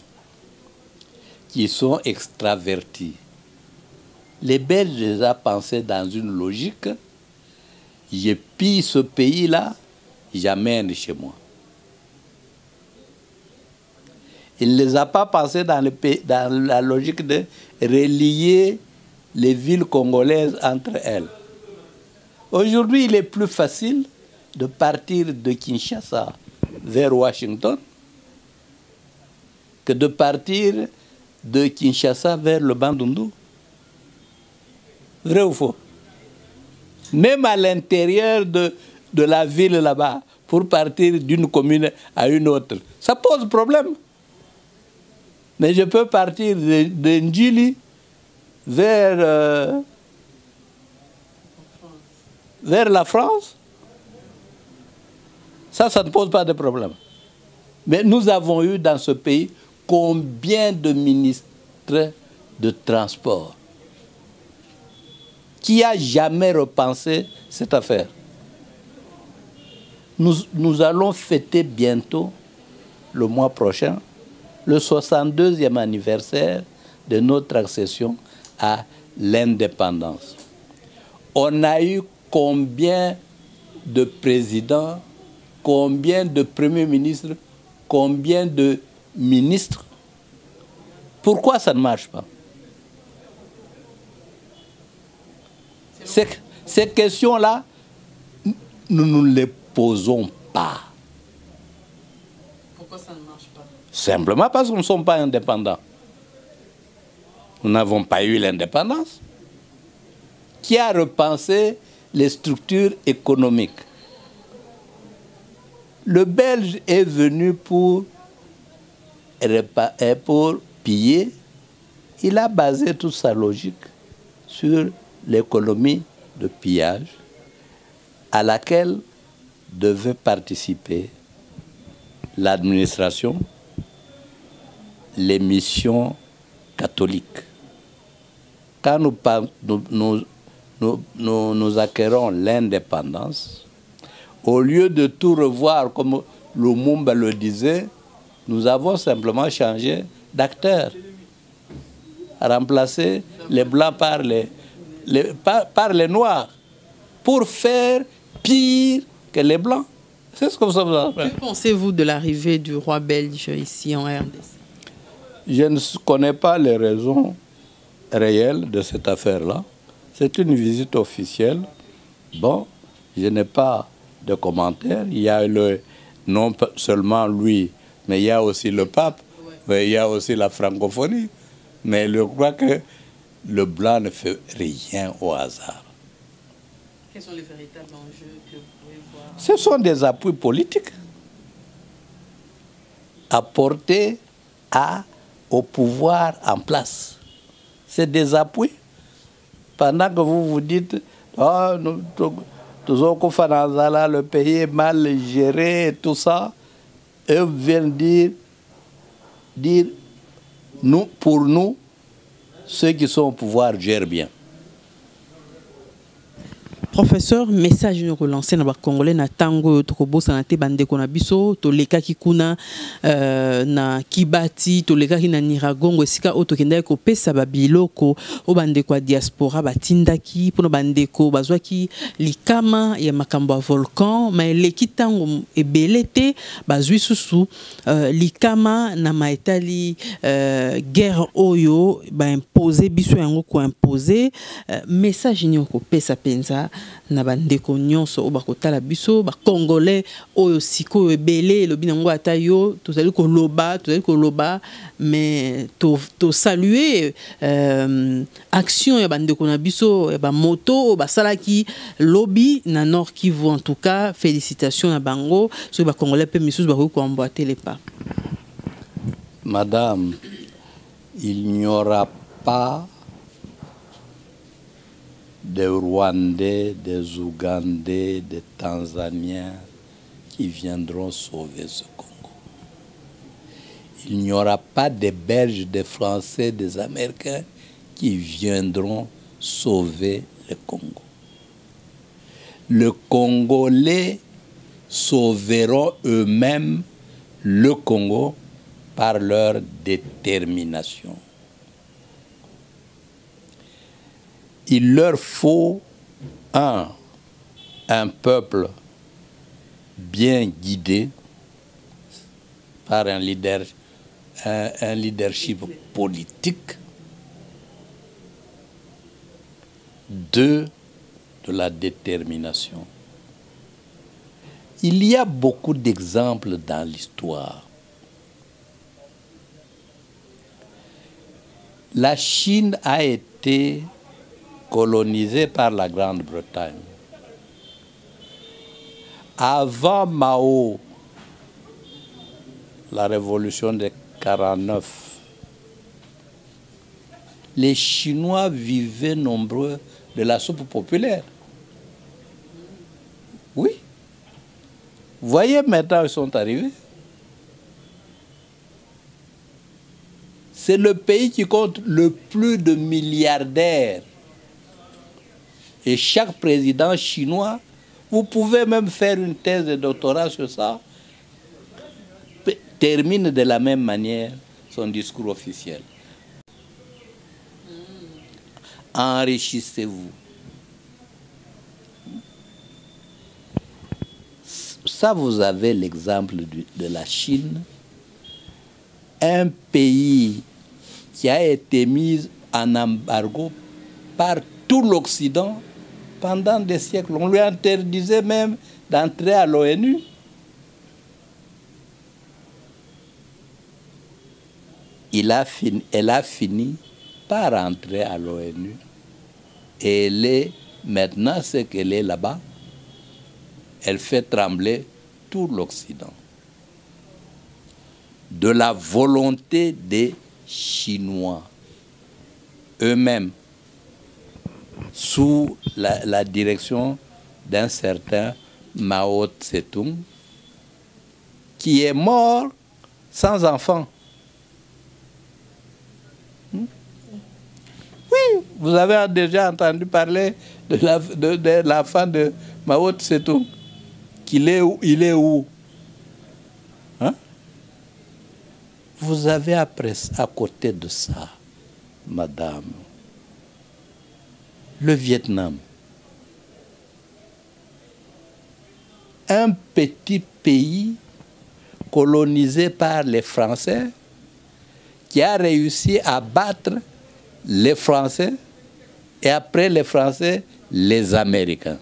qui sont extraverties, les Belges les ont pensées dans une logique, je pille ce pays-là, j'amène chez moi. Il ne les a pas pensés dans la logique de relier les villes congolaises entre elles. Aujourd'hui, il est plus facile de partir de Kinshasa vers Washington que de partir de Kinshasa vers le Bandundu. Vrai ou faux? Même à l'intérieur de la ville là-bas, pour partir d'une commune à une autre, ça pose problème. Mais je peux partir de Ndjili vers la France. Ça ne pose pas de problème. Mais nous avons eu dans ce pays combien de ministres de transport? Qui a jamais repensé cette affaire? Nous allons fêter bientôt, le mois prochain, le 62e anniversaire de notre accession à l'indépendance. On a eu combien de présidents, combien de premiers ministres, combien de ministres? Pourquoi ça ne marche pas? Ces questions-là, nous ne les posons pas. Pourquoi ça ne marche pas? Simplement parce que nous ne sommes pas indépendants. Nous n'avons pas eu l'indépendance. Qui a repensé les structures économiques? Le Belge est venu pour piller. Il a basé toute sa logique sur l'économie de pillage à laquelle devait participer l'administration, les missions catholiques. Quand nous acquérons l'indépendance, au lieu de tout revoir comme Lumumba le disait, nous avons simplement changé d'acteur, remplacé les blancs par les noirs, pour faire pire que les blancs. C'est ce que vous avez fait. Que pensez-vous de l'arrivée du roi belge ici en RDC? Je ne connais pas les raisons réelles de cette affaire-là. C'est une visite officielle. Bon, je n'ai pas de commentaires. Il y a non seulement lui, mais il y a aussi le pape, mais il y a aussi la francophonie. Mais je crois que le blanc ne fait rien au hasard. Quels sont les véritables enjeux que vous pouvez voir? Ce sont des appuis politiques apportés au pouvoir en place. C'est des appuis. Pendant que vous vous dites, oh, le pays est mal géré et tout ça, eux viennent dire nous, pour nous, ceux qui sont au pouvoir gèrent bien. Professeur, message nous relancer na ba Congolais na tango tokobosa na te bandeko na biso to leka kikuna na Kibati to leka na Niragongo esika otokenda ko pesa ba biloko o bandeko ya diaspora batindaki pono bandeko bazwaki likama ya makambo ya volcan mais leki tango ebelete bazwi susu likama na maetali guerre oyo ba imposer biso yango ko imposer message ni ko pesa penza na bandeko nyonso o bakotala biso ba Congolais oyo siko ebele lobi nango ata yo tozali koloba mais to saluer action ya bandeko na biso ya ba moto ba salaki lobby na Nord Kivu. En tout cas félicitations à bango so ba Congolais pe misus ba ko emboîter les pas. Madame, il n'y aura pas des Rwandais, des Ougandais, des Tanzaniens qui viendront sauver ce Congo. Il n'y aura pas des Belges, des Français, des Américains qui viendront sauver le Congo. Les Congolais sauveront eux-mêmes le Congo par leur détermination. Il leur faut un peuple bien guidé par un leadership politique. Deux, de la détermination. Il y a beaucoup d'exemples dans l'histoire. La Chine a été colonisée par la Grande-Bretagne. Avant Mao, la révolution de 1949, les Chinois vivaient nombreux de la soupe populaire. Oui. Vous voyez maintenant, ils sont arrivés. C'est le pays qui compte le plus de milliardaires. Et chaque président chinois, vous pouvez même faire une thèse de doctorat sur ça, termine de la même manière son discours officiel. Enrichissez-vous. Ça, vous avez l'exemple de la Chine, un pays qui a été mis en embargo par tout l'Occident pendant des siècles. On lui interdisait même d'entrer à l'ONU. Elle a fini par entrer à l'ONU. Et elle est, maintenant, ce qu'elle est là-bas, elle fait trembler tout l'Occident. De la volonté des Chinois eux-mêmes, sous la direction d'un certain Mao Tse-tung, qui est mort sans enfant. Oui, vous avez déjà entendu parler de l'enfant de Mao Tse-tung. Il est où? Hein? Vous avez à côté de ça, madame, le Vietnam. Un petit pays colonisé par les Français qui a réussi à battre les Français et après les Français, les Américains.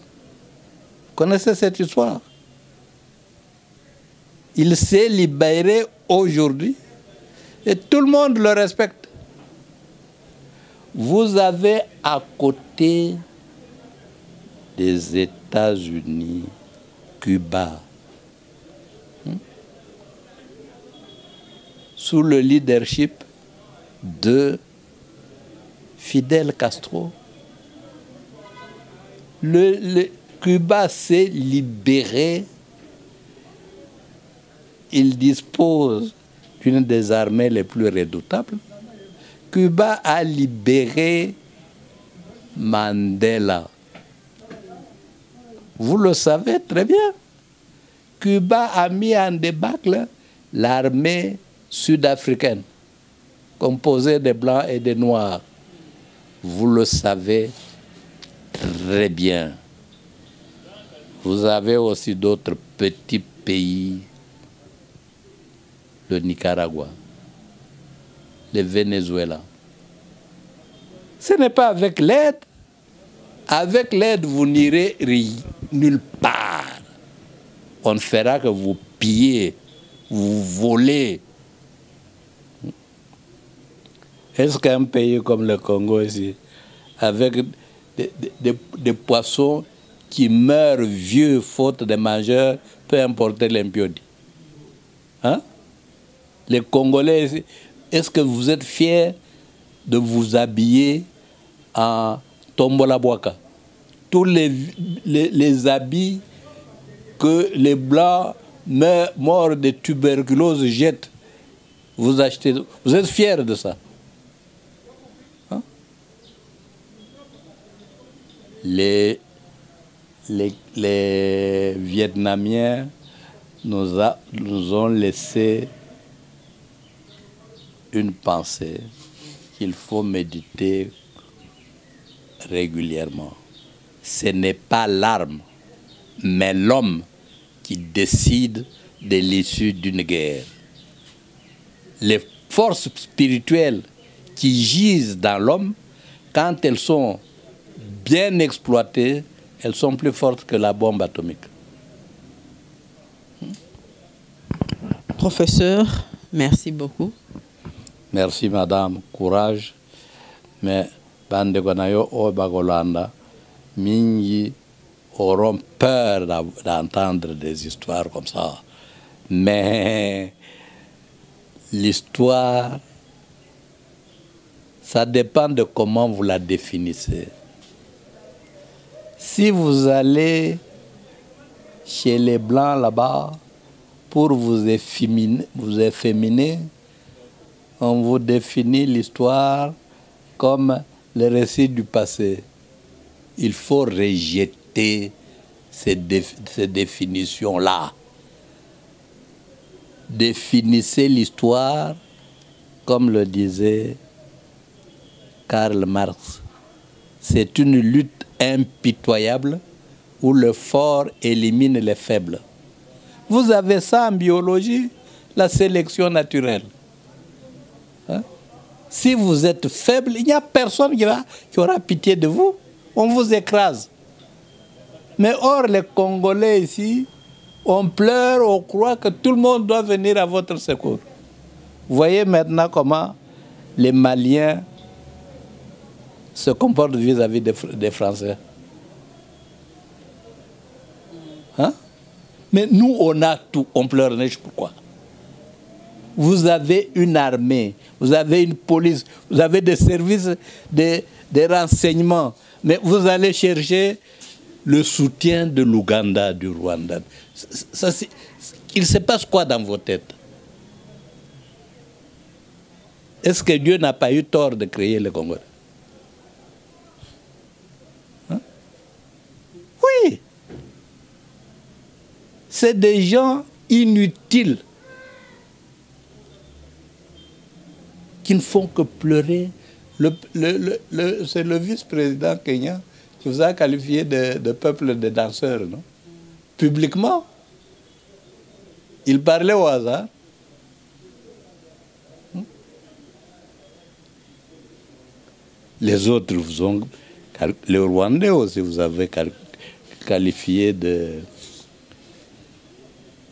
Vous connaissez cette histoire? Il s'est libéré aujourd'hui et tout le monde le respecte. Vous avez à côté des États-Unis, Cuba, sous le leadership de Fidel Castro. Cuba s'est libéré. Il dispose d'une des armées les plus redoutables. Cuba a libéré Mandela. Vous le savez très bien. Cuba a mis en débâcle l'armée sud-africaine, composée de blancs et de noirs. Vous le savez très bien. Vous avez aussi d'autres petits pays, le Nicaragua, le Venezuela. Ce n'est pas avec l'aide. Avec l'aide, vous n'irez nulle part. On ne fera que vous piller, vous voler. Est-ce qu'un pays comme le Congo ici, avec des poissons qui meurent vieux faute de mangeurs, peut importer l'impiodi? Hein? Les Congolais, est-ce que vous êtes fiers de vous habiller en tombola boaka? Tous les habits que les Blancs morts de tuberculose jettent, vous achetez. Vous êtes fiers de ça? Hein? Les Vietnamiens nous ont laissé une pensée qu'il faut méditer régulièrement. Ce n'est pas l'arme, mais l'homme qui décide de l'issue d'une guerre. Les forces spirituelles qui gisent dans l'homme, quand elles sont bien exploitées, elles sont plus fortes que la bombe atomique. Professeur, merci beaucoup. Merci madame, courage. Mais bande gonayo o bagolanda, mingi auront peur d'entendre des histoires comme ça. Mais l'histoire, ça dépend de comment vous la définissez. Si vous allez chez les Blancs là-bas pour vous efféminer, on vous définit l'histoire comme le récit du passé. Il faut rejeter ces définitions-là. Définissez l'histoire comme le disait Karl Marx. C'est une lutte impitoyable où le fort élimine les faibles. Vous avez ça en biologie, la sélection naturelle. Hein? Si vous êtes faible, il n'y a personne qui aura pitié de vous. On vous écrase. Mais or, les Congolais ici, on pleure, on croit que tout le monde doit venir à votre secours. Vous voyez maintenant comment les Maliens se comportent vis-à-vis des Français. Hein? Mais nous, on a tout. On pleure, n'est-ce pourquoi? Vous avez une armée, vous avez une police, vous avez des services, des renseignements. Mais vous allez chercher le soutien de l'Ouganda, du Rwanda. Il se passe quoi dans vos têtes? Est-ce que Dieu n'a pas eu tort de créer le Congo? Hein? Oui. C'est des gens inutiles qui ne font que pleurer. C'est le vice-président kenyan qui vous a qualifié de peuple de danseurs, non? Publiquement. Il parlait au hasard. Les autres vous ont... Les Rwandais aussi vous avez qualifié de...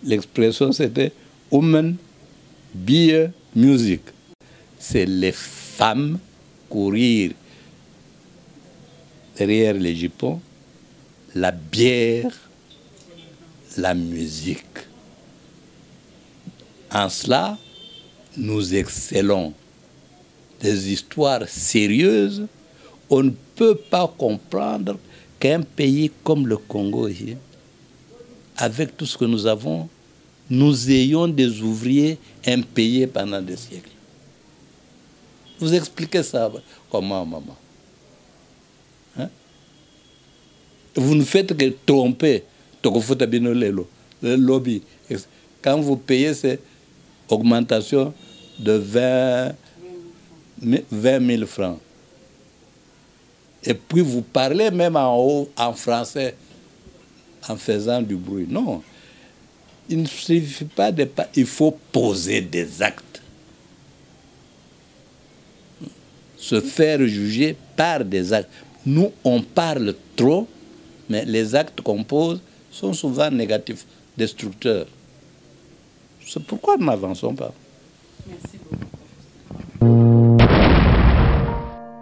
L'expression c'était « Women, beer, music ». C'est les femmes courir derrière les jupons, la bière, la musique. En cela, nous excellons. Des histoires sérieuses, on ne peut pas comprendre qu'un pays comme le Congo, avec tout ce que nous avons, nous ayons des ouvriers impayés pendant des siècles. Vous expliquez ça comment, maman? Hein? Vous ne faites que tromper le lobby. Quand vous payez, c'est augmentation de 20 000 francs. Et puis vous parlez même en haut, en français, en faisant du bruit. Non. Il ne suffit pas de... Il faut poser des actes. Se faire juger par des actes. Nous, on parle trop, mais les actes qu'on pose sont souvent négatifs, destructeurs. C'est pourquoi nous n'avançons pas. Merci.